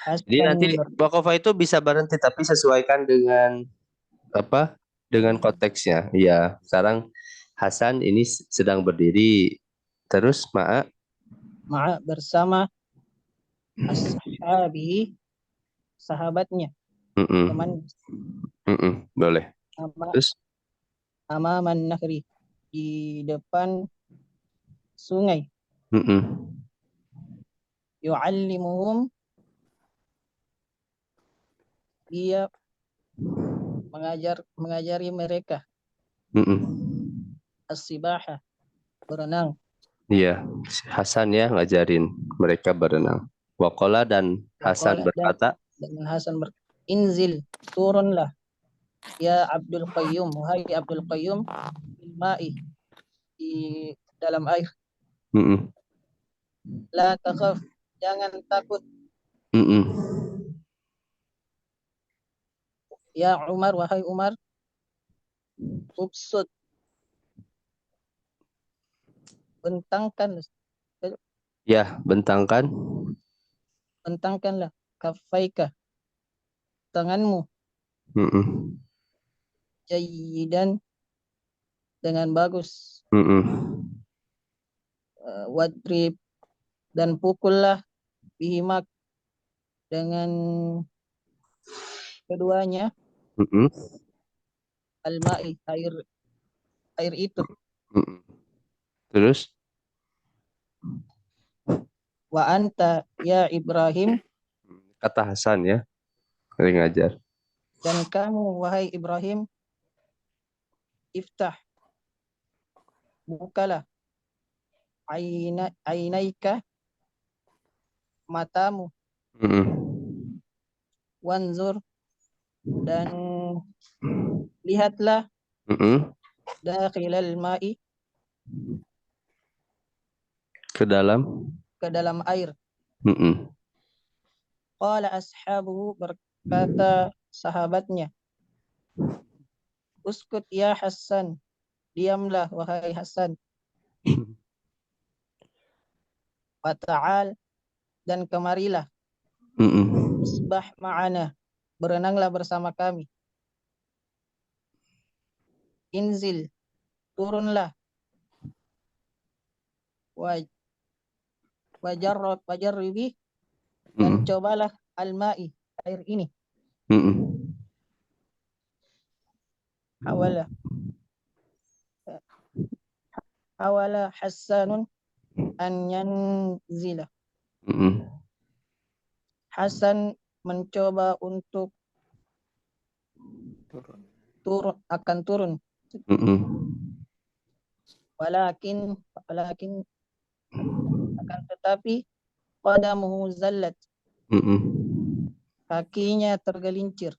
Jadi nanti Waqafa itu bisa berhenti tapi sesuaikan dengan apa? Dengan konteksnya. Iya, sekarang Hasan ini sedang berdiri. Terus ma'a bersama ashabi, sahabatnya. Teman. Boleh. Terus Amaman nahri, di depan sungai. Yu'allimuhum, dia mengajari mereka as-sibaha, berenang. Iya, Hasan ya ngajarin mereka berenang. Waqala dan Hasan berkata, Inzil, turunlah ya Abdul Qayyum, wahai Abdul Qayyum, fil ma'i, di dalam air. La takhaf, jangan takut. Ya Umar, wahai Umar, ubsud, bentangkan. Ya, bentangkanlah kafaika, tanganmu. Jayyidan, dengan bagus. Wadrib, dan pukullah bihimak, dengan keduanya. Al-ma'i, air itu. Terus Wa anta ya Ibrahim, kata Hasan ya, ngajar. dan kamu wahai Ibrahim, iftah, bukalah, ainaika, matamu. Wanzur, dan lihatlah, dakhilal ma'i, ke dalam air. Qala ashabuhu, berkata sahabatnya, uskut ya Hasan, diamlah wahai Hasan. Wa ta'al, dan kemarilah. Isbah ma'ana. Berenanglah bersama kami. Inzil. Turunlah. Wajarribi. Dan cobalah al-ma'i. Air ini. Hawala Hasanun an yanzila. Hasan mencoba untuk turun. Walakin akan tetapi qadamuhu zallat. Kakinya tergelincir.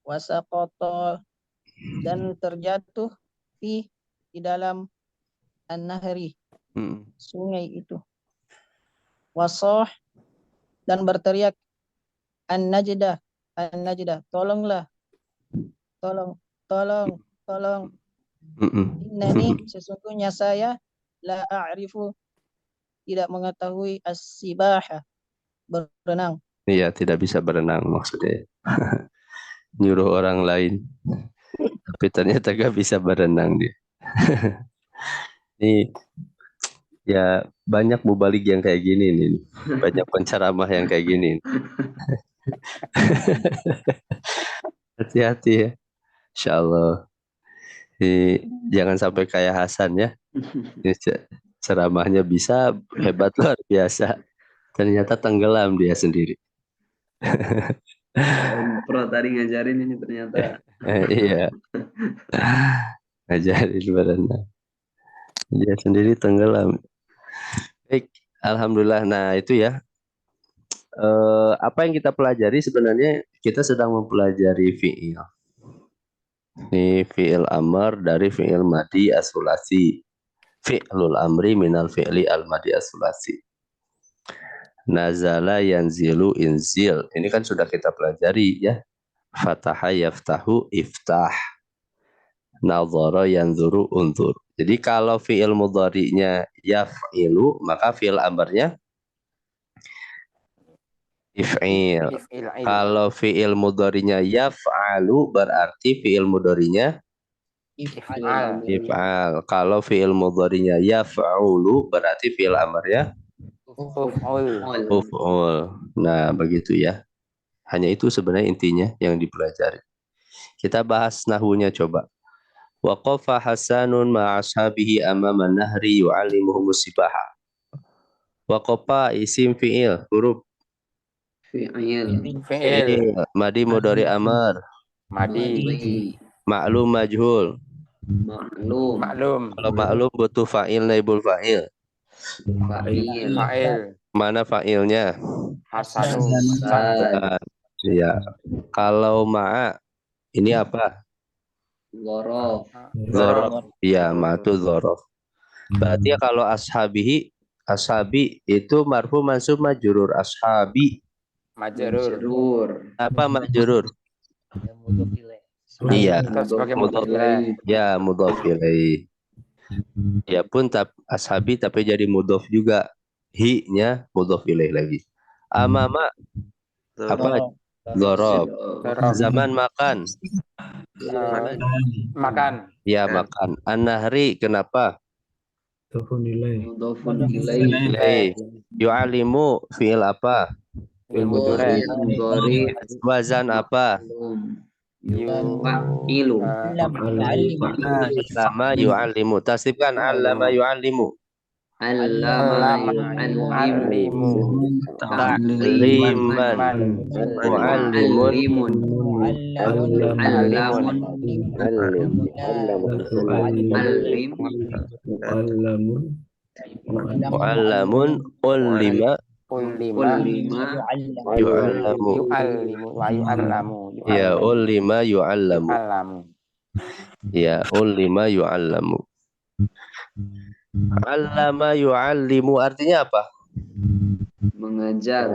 Wasaqata dan terjatuh di dalam an-nahri, sungai itu. Wasah dan berteriak an-najdah, tolonglah, tolong. Innani, sesungguhnya saya la a'rifu, tidak mengetahui as-sibaha, berenang. Iya, tidak bisa berenang maksudnya. Nyuruh orang lain. Tapi ternyata gak bisa berenang dia. Ini ya banyak mubalik yang kayak gini nih. Banyak penceramah yang kayak gini. Hati-hati ya. Insyaallah. Jangan sampai kayak Hasan ya. Ini ceramahnya bisa hebat luar biasa. Ternyata tenggelam dia sendiri. Pro tadi ngajarin ini ternyata. Iya. Ngajarin berenang. Dia sendiri tenggelam. Baik, alhamdulillah. Nah, itu ya. Apa yang kita pelajari sebenarnya kita sedang mempelajari fi'il. Ini fi'il amr dari fi'il madi as-sulasi. Fi'lul amri minal fi'li al-madi as-sulasi. Nazala yanzilu inzil. Ini kan sudah kita pelajari ya. Fataha yaftahu iftah. Nadhara yanzuru unzur. Jadi kalau fi'il mudhari'nya yaf'ilu, maka fi'il amrnya if'il. Kalau fi'il mudhari'nya yaf'alu, berarti fi'il mudhari'nya if'al. Kalau fi'il mudhari'nya yaf'ulu, berarti fi'il amrnya uf'ul. Nah, begitu ya. Hanya itu sebenarnya intinya yang dipelajari. Kita bahas nahunya coba. Waqafa Hasanun ma'ashabihi amama nahri yu'allimuhumus sibaha. Waqafa isim fi'il, huruf Fi'il. Madi mudhari amar. Madi. Ma'lum majhul. Maklum. Kalau maklum butuh fa'il naibul fa'il. Fa'il. Mana fa'ilnya? Hasanun. Ya. Kalau ma'a ini apa? Dzorof. Iya, ma'tu dzorof. Berarti kalau ashabi itu marfu mansub majrur. Ashabi Majrur. apa majrur? Iya, Sebagai mudhof ilaih. ya mudhof ilaih. Ya pun ashabi tapi jadi mudhof juga. Hi-nya mudhof ilaih lagi. Amama apa? Dzorof. Zaman makan. Makan. Ya makan. An-nahri kenapa? Ilaih. Yu'alimu fi'il apa? Wazan apa? Allama yu'allimu. Tasrifkan allama yu'allimu. Ta'liman. Mu'allimun. Mu'allamun. Ullima. Yu'allamu. Ya, ullima yu'allamu. Ya, ullima yu'allamu. Allama yu'allimu artinya apa? Mengajar.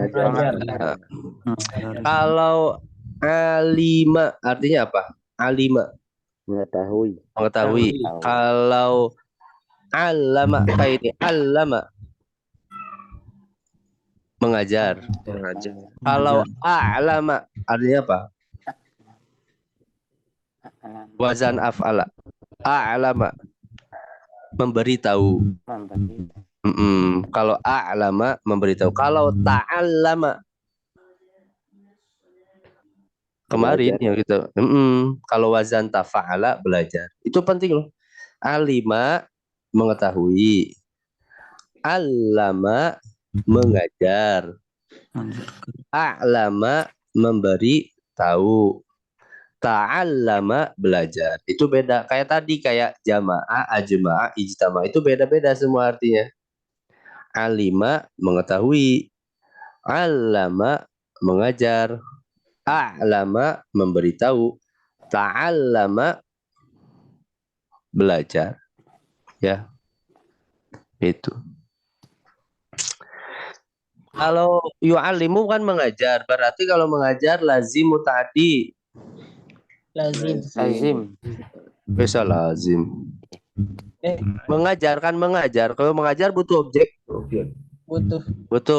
Kalau alima artinya apa? Alima mengetahui. Kalau allama apa ini? Allama mengajar. mengajar. Kalau a'lama artinya apa? Wazan af'ala. A'lama memberitahu. Kalau a'lama memberitahu. Kalau ta'allama kemarin yang gitu. Kalau wazan tafa'ala belajar. Itu penting loh. Alima mengetahui. Allama mengajar. A'lama memberi tahu. Ta'allama belajar. Itu beda. Kayak tadi kayak jamaah, ajma'ah, ijtama itu beda-beda semua artinya. Alima mengetahui. Allama mengajar. A'lama memberitahu. Ta'allama belajar. Ya. Itu. Kalau yu'allimu kan mengajar. Berarti kalau mengajar lazim muta'addi. Lazim. Bisa lazim. Mengajar kan mengajar. Kalau mengajar butuh objek.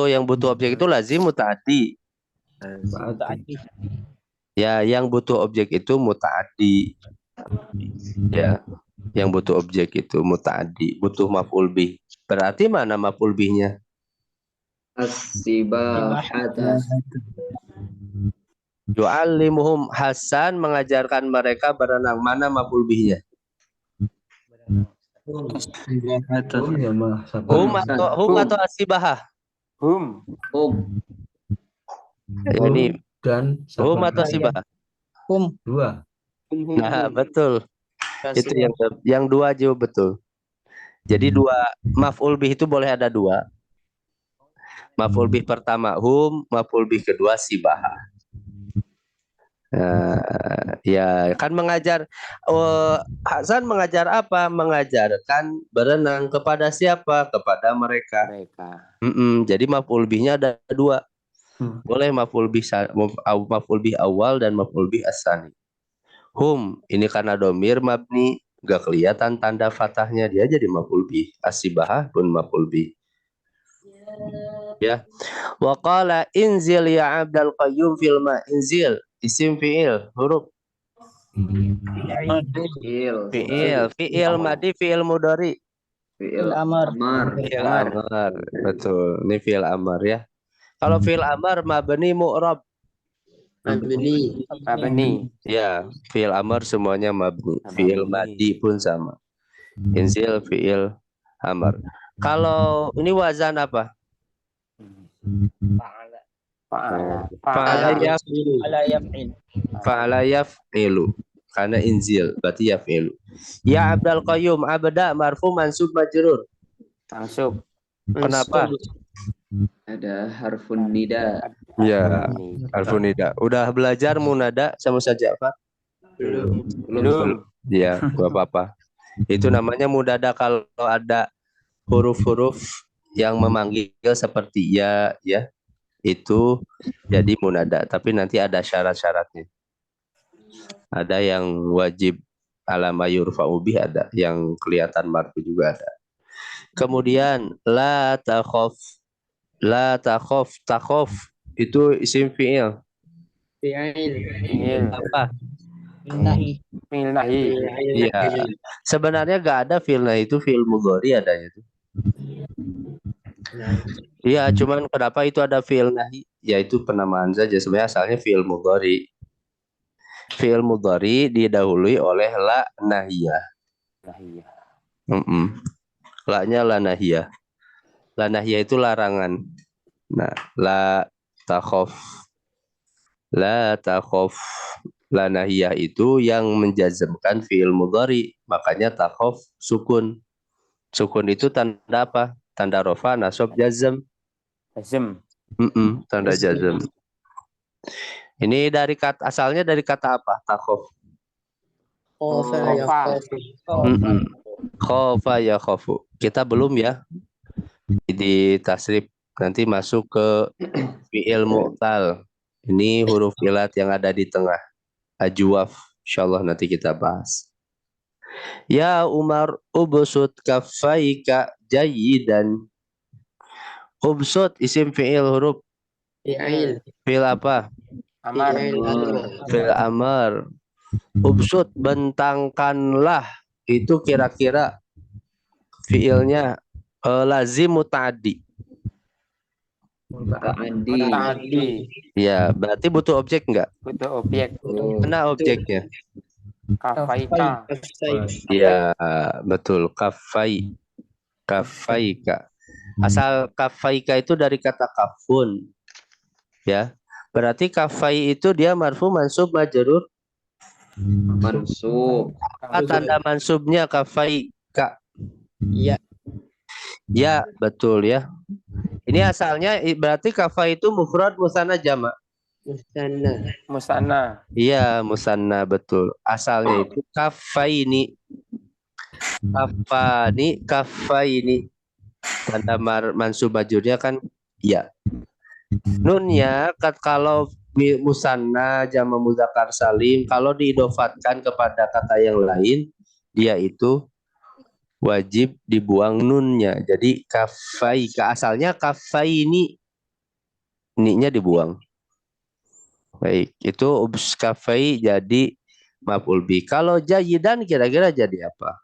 Yang butuh objek itu lazim muta'addi. Ya, yang butuh objek itu muta'addi. Ya, yang butuh objek itu muta'addi, butuh maf'ul bih. Berarti mana maf'ul bihnya? As-sibahata. Yu'allimuhum Hasan mengajarkan mereka berenang. Mana maf'ul bihnya? Hum atau asibahah? Hum. Ini dan hum atau asibahah? Dua. Nah, betul. Itu yang dua aja betul. Jadi dua maf'ul bih itu boleh ada dua. Maf'ul bih pertama hum, maf'ul bih kedua sibahah. Ya kan mengajar. Hasan mengajar apa? Mengajarkan berenang kepada siapa? Kepada mereka. Jadi maf'ul bihnya ada dua. Boleh maf'ul bih awal dan maf'ul bih asani. Hum ini karena domir mabni, gak kelihatan tanda fathahnya, dia jadi maf'ul bih. Asibahah pun maf'ul bih. Ya. Wa qala inzil ya Abdul Qayyum fil ma. Inzil isim fi'il huruf fi'il madi fi'il mudhari Fi'il amar. Betul, ini fi'il amar ya. Kalau fi'il amar mabni mu'rab. Mabni. Ya, fi'il amar semuanya mabni. Fi'il madi pun sama. Inzil fi'il amar. Kalau ini wazan apa? Fa'ala yaf'ilu. Karena inzil berarti yaf'ilu. Ya Abdul Qayyum abda marfu mansub majrur. Mansub. Kenapa? Ada harfun nida. Ya, harfun nida. Udah belajar munada sama saja Pak? Belum. Ya, gak apa-apa. Itu namanya munada kalau ada huruf-huruf yang memanggil seperti ya, itu jadi munada. Tapi nanti ada syarat-syaratnya. Ada yang wajib alama yurfa'u bih, ada yang kelihatan marfu juga ada. Kemudian la takhaf. La takhaf, takhaf itu isim fi'il. Fi'il apa? Fi'il nahi. Iya. Sebenarnya gak ada fi'il nahi, itu fi'il mudhari adanya itu. Iya, cuman kenapa itu ada fi'il nahi? Yaitu penamaan saja. Sebenarnya asalnya fi'il mudhari. Fi'il mudhari didahului oleh la nahiyah. La-nya la nahiyah. La nahiyah itu larangan. Nah, la takhaf. La takhaf. La nahiyah itu yang menjazmkan fi'il mudhari. Makanya takhaf sukun. Sukun itu tanda apa? Tanda rofa, nasab, jazm. Tanda jazm. Ini dari kata asalnya dari kata apa? Takhaf. Khofa ya khofu. Kita belum ya di tasrif, nanti masuk ke fi'il mu'tal. Ini huruf ilat yang ada di tengah. Ajwaf. Insyaallah nanti kita bahas. Ya Umar ubsut kaffaika jayidan. Ubsut isim fi'il huruf. Fi'il. Fi'il apa? Amar. Fi'il amar. Ubsut bentangkanlah. Itu kira-kira fi'ilnya lazim muta'addi. Muta'addi. Ya, berarti butuh objek enggak? Butuh objek. Mana objeknya? Kafaika. Ya, betul. Kafai. Kafaika. Asal kafaika itu dari kata kafun. Ya. Berarti kafai itu dia marfu mansub majrur. Mansub. Apa tanda mansubnya kafaika? Iya. Ya, betul ya. Ini asalnya berarti kafai itu mufrad musanna jamak. Musanna. Iya, musanna betul. Asalnya itu kafaini. Kafaini. Tanda mansub majurnya kan ya. Nunnya kalau musanna jamak muzakkar salim kalau diidofatkan kepada kata yang lain dia itu wajib dibuang nunnya. Jadi kafai asalnya kafaini. Ni-nya dibuang. Baik, itu ubs kafai jadi maf'ul bi. Kalau jayidan kira-kira jadi apa?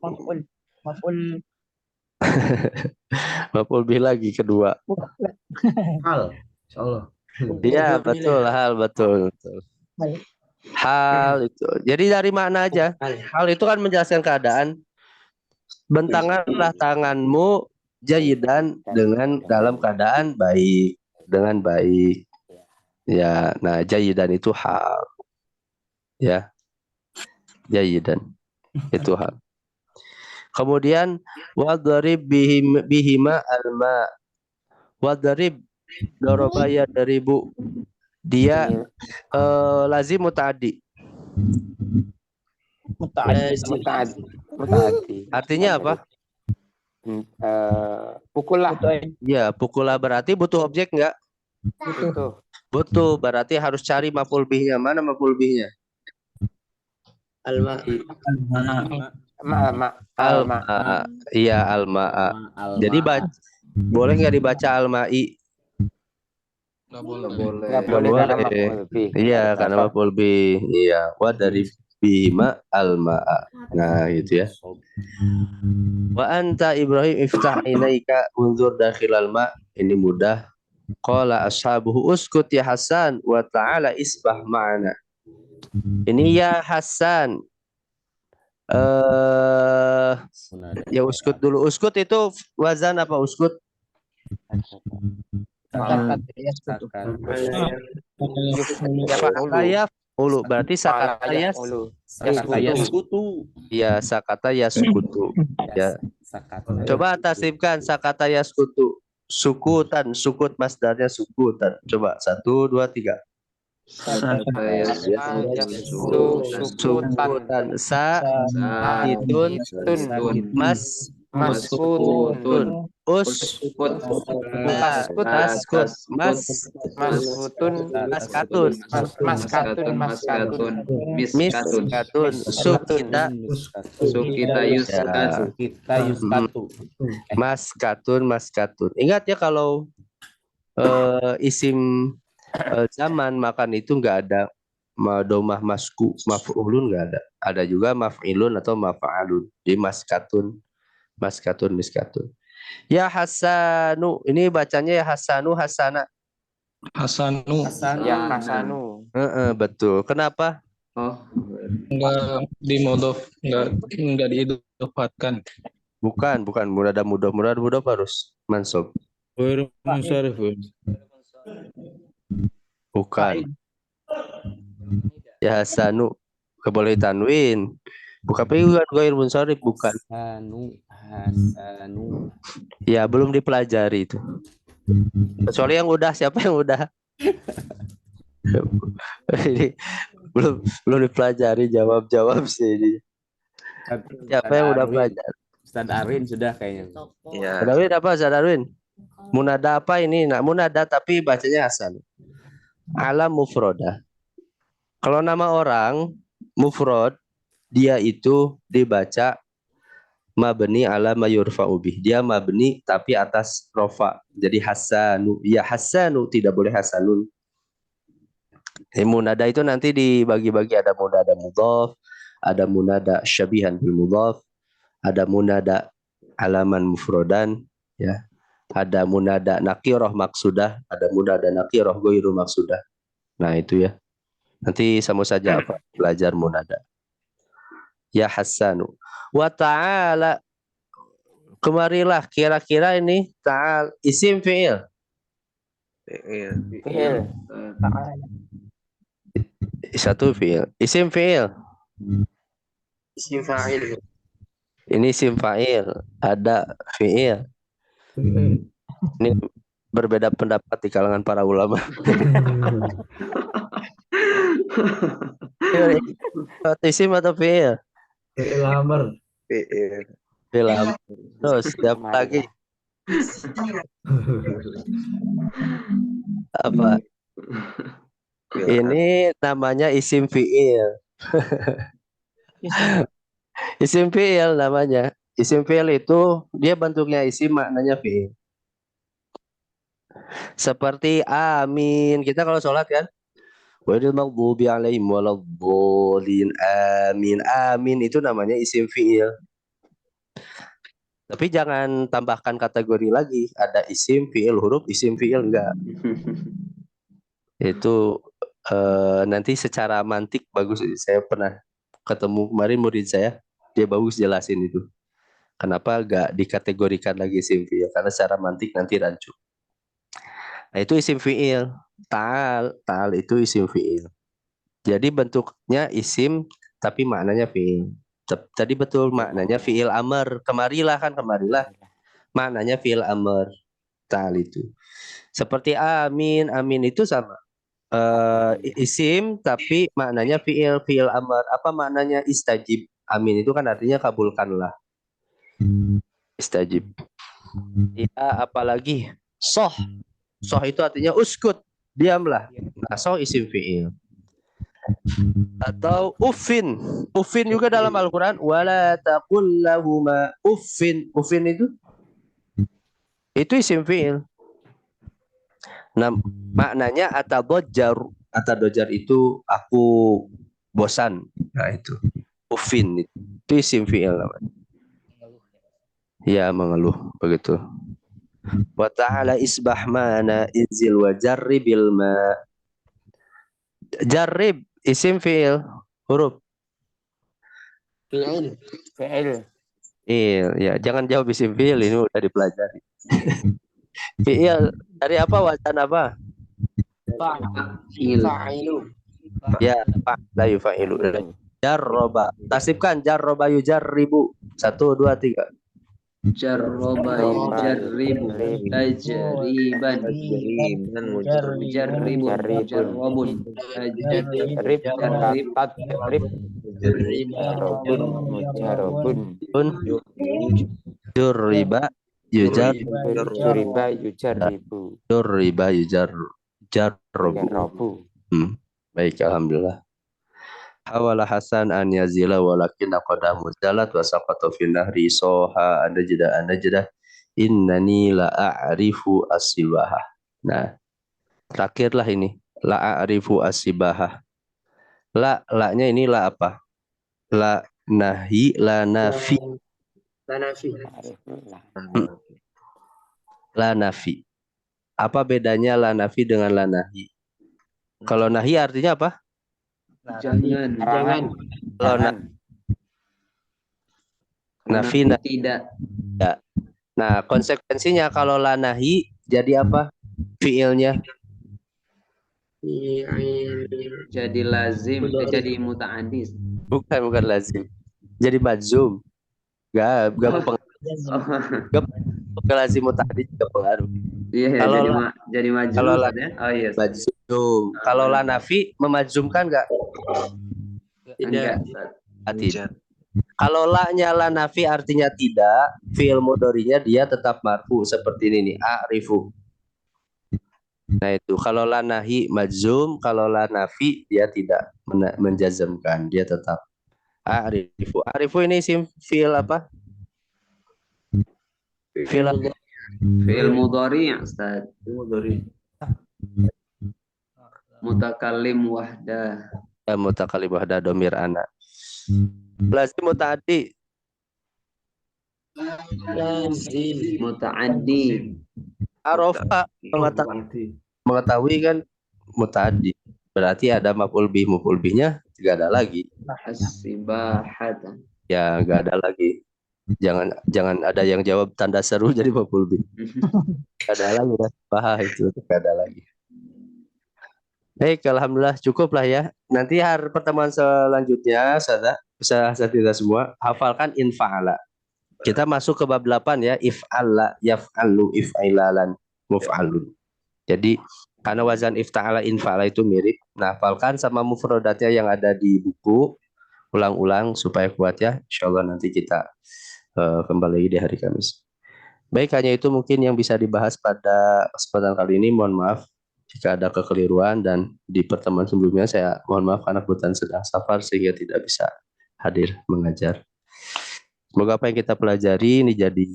Maf'ul Maf'ul bi lagi kedua. Hal. Insyaallah. Iya, betul, hal betul. Hal itu. Jadi dari makna aja. Hal itu kan menjelaskan keadaan. Bentanganlah tanganmu jayidan dengan dalam keadaan baik, dengan baik. Ya, nah jayidan itu hal. Ya. Jayidan itu hal. Kemudian wadrib bihima alma. Wadrib darabaya daribu. Dia lazim muta'addi. Muta'addi. Artinya apa? Pukullah. Ya, pukullah berarti butuh objek enggak? Butuh, berarti harus cari maf'ul bihnya. Mana maf'ul bihnya? Alma. Iya, alma'a. Jadi boleh nggak dibaca alma'i? Nggak boleh karena maf'ul bih. Iya, karena maf'ul bih. Iya, wa dari bima alma'a. Nah, gitu ya. Wa anta Ibrahim iftah inaika unzur dakhilal ma. Ini mudah. Qala ashabuhu uskut ya Hasan wa ta'ala isbah ma'ana. Ini ya Hasan. Ya uskut dulu. Uskut itu wazan apa uskut? Sakata ulu berarti sakata yaskutu. Ya sakata yaskutu. Ya. Coba tasrifkan sakata yaskutu. Sukutan, sukut masdarnya sukutan. Coba 1, 2, 3. Sukutan sa itun mas maskutun uskut maskatun miskatun sukita maskatun. Ingat ya kalau isim zaman makan itu enggak ada domah maf'ulun enggak ada. Ada juga maf'ilun atau maf'alun. Di maskatun miskatun. Ya Hasanu, ini bacanya ya Hasanu, Hasana. Hasanu. Ya Hasanu. Betul. Kenapa? Enggak dimodif, enggak diidofatkan. Bukan mudah harus mansub. Bukan. Ya Hasanu, boleh tanwin. Bukan bukan ghair munsharif, bukan. Hasanu. Ya, belum dipelajari itu. Kecuali yang udah, siapa yang udah? Ini belum dipelajari, jawab sih ini. Siapa yang udah belajar? Ustaz Arwin sudah kayaknya. Ya. Darwin apa Ustaz Darwin? Munada apa ini? Nah, munada tapi bacanya Hasan. Alam mufrodah. Kalau nama orang mufrad dia itu dibaca mabni ala ma yurfa'u bih. Dia mabni tapi atas rofa. Jadi hasanu. Ya hasanu, tidak boleh hasanun. Munada itu nanti dibagi-bagi, ada munada mudhaf, ada munada syabihan bil mudhaf, ada munada alaman mufrodan, ya. Ada munada nakirah maksudah, ada munada nakirah ghairu maksudah. Nah, itu ya. Nanti sama saja apa belajar munada. Ya hasanu. Wa ta'ala, kemarilah, kira-kira ini ta'al isim fi'il. Fi'il. Satu fi'il. Isim fi'il. Isim fa'il. Ini isim fa'il. Ada fi'il. Ini berbeda pendapat di kalangan para ulama. Isim atau fi'il? Fi'il amr. Fi'il amr. Terus siapa lagi? Apa? Ini namanya isim fi'il. Isim fi'il namanya. Isim fi'il itu dia bentuknya isim, maknanya fi'il. Seperti amin. Kita kalau sholat kan, Wailul maghdubi alaihim waladhdallin. Amin. Amin itu namanya isim fi'il. Tapi jangan tambahkan kategori lagi. Ada isim fi'il huruf, isim fi'il enggak. Itu nanti secara mantik bagus. Saya pernah ketemu kemarin murid saya, dia bagus jelasin itu. Kenapa enggak dikategorikan lagi isim fi'il? Karena secara mantik nanti rancu. Nah, itu isim fi'il. Ta'al itu isim fi'il. Jadi bentuknya isim tapi maknanya fi'il. Tadi betul maknanya fi'il amr. Kemarilah. Maknanya fi'il amr. Ta'al itu. Seperti amin. Amin itu sama. Isim tapi maknanya fi'il amr. Apa maknanya istajib? Amin itu kan artinya kabulkanlah. Istajib. Ya, apalagi soh. Soh itu artinya uskut, diamlah. Nah, soh isim fi'il. Atau uffin. Uffin juga dalam Al-Quran. Wala taqul lahuma uffin. Uffin itu isim fi'il. Nah, maknanya atadojjar. Atadojjar itu aku bosan. Nah, itu uffin itu isim fi'il namanya. Ya, mengeluh begitu. Wa ta'ala isbah mana izil wa jarribil ma. Jarrib isim fi'il huruf. Fi'il. Ya, jangan jawab isim fi'il, ini udah dipelajari. Fi'il dari apa, wajan apa? Fa'ilu. Ya, fa'la yufa'ilu. Jarroba. Tasibkan jarroba yujarribu. 1, 2, 3. Jarroba yujarribu tajriban mujarribu mujarrabun Jarrib. Mujarrabun. Jurriba yujarribu. Jurriba yujarrabu. Baik, alhamdulillah. Hawala Hasan an yazila walakin qadamu zalat wa saqata fi nahri soha anajda innani la a'rifu as-sibaha. Nah, terakhirlah ini la a'rifu as-sibaha. La-nya ini la apa? La nahi, la nafi. La nafi. Apa bedanya la nafi dengan la nahi? Kalau nahi artinya apa? Jangan. Kalau nafi tidak. Ya. Nah, konsekuensinya kalau la nahi jadi apa? Fiilnya Jadi lazim, jadi muta'addis. bukan lazim. Jadi majzum. Gak lazim muta'addis juga pengaruh. Iya, kalau jadi majzum. Kalau la ya? Oh iya. majzum. Kalau la nafi memajzumkan enggak? Tidak. Tidak. Kalau la-nya la nafi artinya tidak, fi'il mudhari'nya dia tetap marfu seperti ini nih, a'rifu. Nah itu kalau la nahi majzum, kalau la nafi dia tidak menjazmkan, dia tetap a'rifu. A'rifu ini isim fi'il apa? Fi'il mudhari' Ustaz. Mutakallim wahdah. Mutakallim wahdah domir anak. Lazim mutaaddi. Muta'addi. Arafa mengetahui kan mutaaddi. Berarti ada maf'ul bih, maf'ul bihnya tidak ada lagi. As-sibahata. Ya enggak ada lagi. Jangan ada yang jawab tanda seru jadi maf'ul bih. Ada lagi dah. Bahah itu enggak ada lagi. Baik, alhamdulillah cukup lah ya. Nanti hari pertemuan selanjutnya saya tidak semua hafalkan infa'ala. Kita masuk ke bab 8 ya, if'alla, yaf'allu, if'ilalan, muf'alun. Jadi karena wazan ifta'ala infa'ala itu mirip, nah hafalkan sama mufradatnya yang ada di buku, ulang-ulang supaya kuat ya. Insyaallah nanti kita kembali di hari Kamis. Baik, hanya itu mungkin yang bisa dibahas pada kesempatan kali ini. Mohon maaf jika ada kekeliruan, dan di pertemuan sebelumnya saya mohon maaf karena kebetulan sedang safar sehingga tidak bisa hadir mengajar. Semoga apa yang kita pelajari ini jadi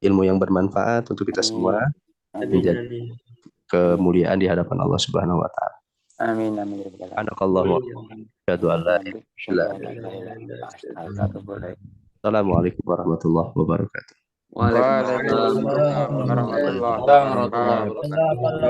ilmu yang bermanfaat untuk kita semua, menjadi kemuliaan di hadapan Allah Subhanahu wa taala. Amin amin. Subhanakallahumma wa bihamdika. Assalamualaikum warahmatullahi wabarakatuh. Waalaikumsalam warahmatullahi wabarakatuh.